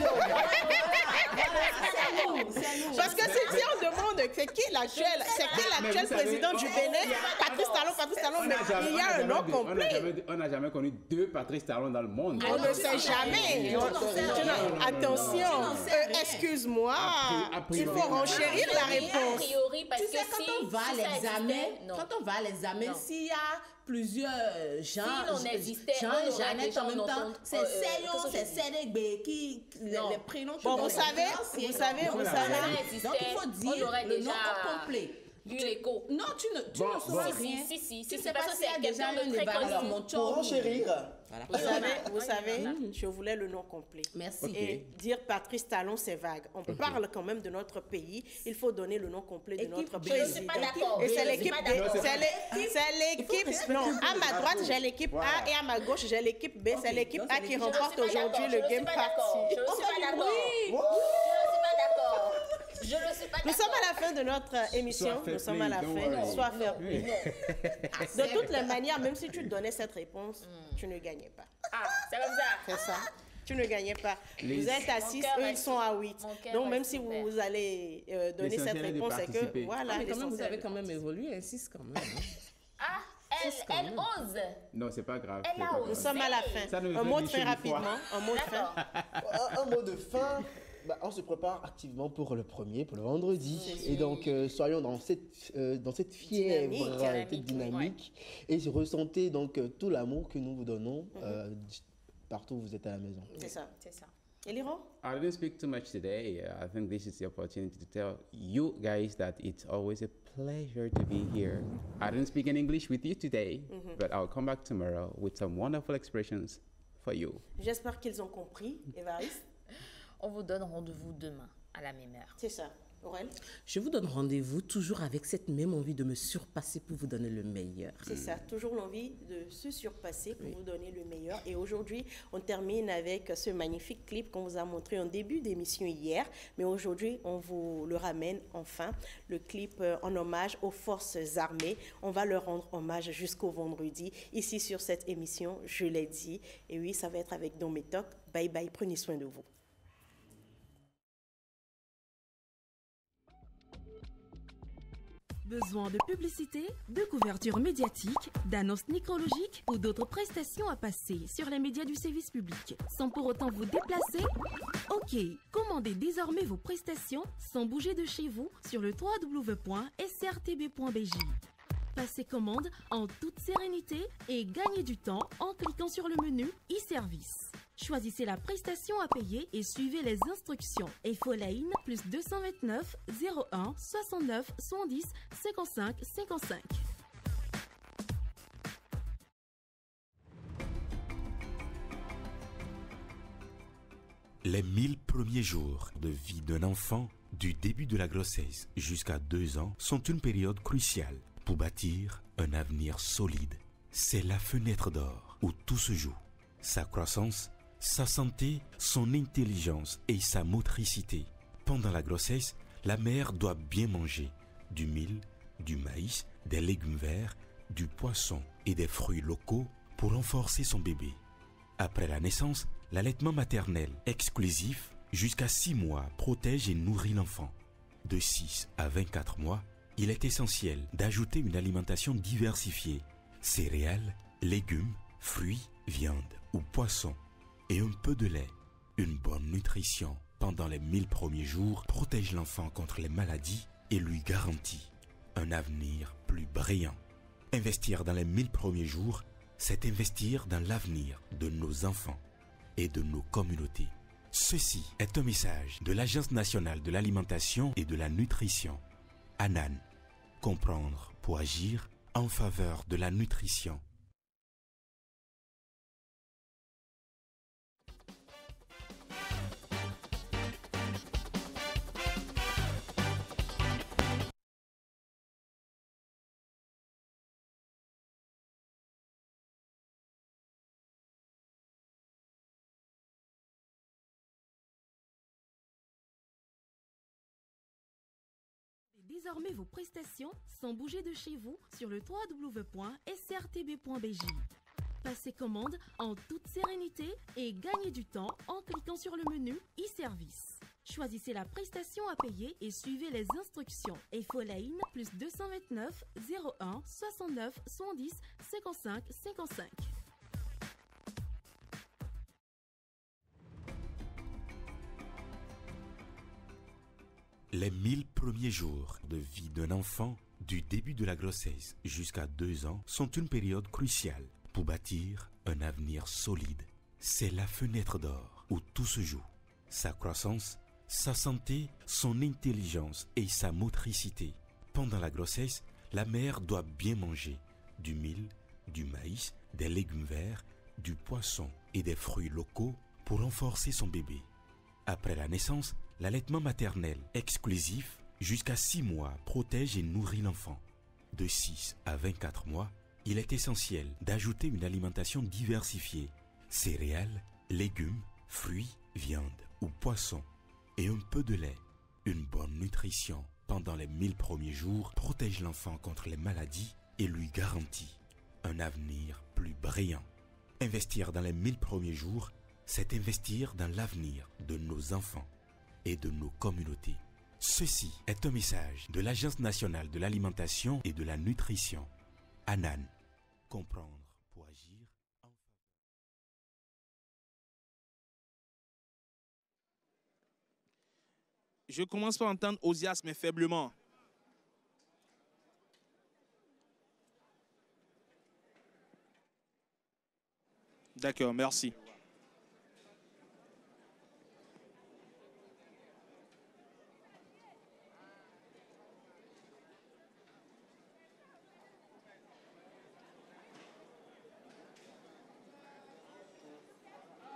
Parce que si on demande c'est qui l'actuel président du Bénin, Patrice Talon, mais il y a un nom complet. On n'a jamais connu deux Patrice Talon dans le monde. On ne sait jamais. Attention, excuse-moi, il faut renchérir la réponse. Tu sais, quand on va à l'examen, s'il y a plusieurs gens, Jeannette en même temps, c'est Seyon, c'est Sénégbé qui les prénoms. Bon, vous savez. Donc il faut dire le nom complet. Du l'écho. Non, tu ne sauras rien. Si. Tu sais pas s'il y a déjà un évaluation. Pour enchérir. Vous savez, je voulais le nom complet. Merci. Et dire Patrice Talon, c'est vague. On parle quand même de notre pays. Il faut donner le nom complet de notre président. Je ne suis pas d'accord. Et c'est l'équipe B. C'est l'équipe. Non, à ma droite, j'ai l'équipe A et à ma gauche, j'ai l'équipe B. C'est l'équipe A qui remporte aujourd'hui le Game Party. Je ne suis pas d'accord. Nous sommes à la fin de notre émission. Nous sommes à la fin. Sois fair play. De toutes les manières, même si tu donnais cette réponse, tu ne gagnais pas. Ah, c'est comme ça. C'est ça. Tu ne gagnais pas. Vous êtes à 6, eux, ils sont à 8. Donc, même si vous allez donner cette réponse, c'est que, voilà. Mais quand même, vous avez quand même évolué, 6 quand même. Ah, elle ose. Non, c'est pas grave. Nous sommes à la fin. Un mot de fin rapidement. Un mot de fin. Un mot de fin. On se prépare activement pour le vendredi. Et donc, soyons dans cette fièvre, cette dynamique. Et ressentez donc tout l'amour que nous vous donnons partout où vous êtes à la maison. C'est ça. Eliro? I didn't speak too much today. I think this is the opportunity to tell you guys that it's always a pleasure to be here. I didn't speak in English with you today, but I'll come back tomorrow with some wonderful expressions for you. J'espère qu'ils ont compris, Évariste. On vous donne rendez-vous demain à la même heure. C'est ça. Aurel? Je vous donne rendez-vous toujours avec cette même envie de me surpasser pour vous donner le meilleur. C'est ça, toujours l'envie de se surpasser pour vous donner le meilleur. Et aujourd'hui, on termine avec ce magnifique clip qu'on vous a montré en début d'émission hier. Mais aujourd'hui, on vous le ramène enfin, le clip en hommage aux forces armées. On va leur rendre hommage jusqu'au vendredi, ici sur cette émission, je l'ai dit. Et oui, ça va être avec Don Métoc. Bye bye, prenez soin de vous. Besoin de publicité, de couverture médiatique, d'annonces nécrologiques ou d'autres prestations à passer sur les médias du service public sans pour autant vous déplacer? Ok, commandez désormais vos prestations sans bouger de chez vous sur le www.srtb.bj. Passez commande en toute sérénité et gagnez du temps en cliquant sur le menu e-service. Choisissez la prestation à payer et suivez les instructions. Infoline plus 229 01 69 70 55 55. Les 1000 premiers jours de vie d'un enfant, du début de la grossesse jusqu'à 2 ans, sont une période cruciale pour bâtir un avenir solide. C'est la fenêtre d'or où tout se joue. Sa croissance, sa santé, son intelligence et sa motricité. Pendant la grossesse, la mère doit bien manger du mil, du maïs, des légumes verts, du poisson et des fruits locaux pour renforcer son bébé. Après la naissance, l'allaitement maternel exclusif jusqu'à 6 mois protège et nourrit l'enfant. De 6 à 24 mois, il est essentiel d'ajouter une alimentation diversifiée, céréales, légumes, fruits, viande ou poissons et un peu de lait. Une bonne nutrition pendant les 1000 premiers jours protège l'enfant contre les maladies et lui garantit un avenir plus brillant. Investir dans les 1000 premiers jours, c'est investir dans l'avenir de nos enfants et de nos communautés. Ceci est un message de l'Agence nationale de l'alimentation et de la nutrition. ANAN. Comprendre pour agir en faveur de la nutrition. Désormais vos prestations sans bouger de chez vous sur le www.srtb.bj. Passez commande en toute sérénité et gagnez du temps en cliquant sur le menu e-service. Choisissez la prestation à payer et suivez les instructions. Infoline plus 229 01 69 70 55 55. Les 1000 premiers jours de vie d'un enfant, du début de la grossesse jusqu'à 2 ans, sont une période cruciale pour bâtir un avenir solide. C'est la fenêtre d'or où tout se joue. Sa croissance, sa santé, son intelligence et sa motricité. Pendant la grossesse, la mère doit bien manger du mil, du maïs, des légumes verts, du poisson et des fruits locaux pour renforcer son bébé. Après la naissance, l'allaitement maternel exclusif jusqu'à 6 mois protège et nourrit l'enfant. De 6 à 24 mois, il est essentiel d'ajouter une alimentation diversifiée, céréales, légumes, fruits, viande ou poissons et un peu de lait. Une bonne nutrition pendant les 1000 premiers jours protège l'enfant contre les maladies et lui garantit un avenir plus brillant. Investir dans les 1000 premiers jours, c'est investir dans l'avenir de nos enfants et de nos communautés. Ceci est un message de l'Agence nationale de l'alimentation et de la nutrition. ANAN. Comprendre pour agir. Je commence par entendre Osias, mais faiblement. D'accord, merci.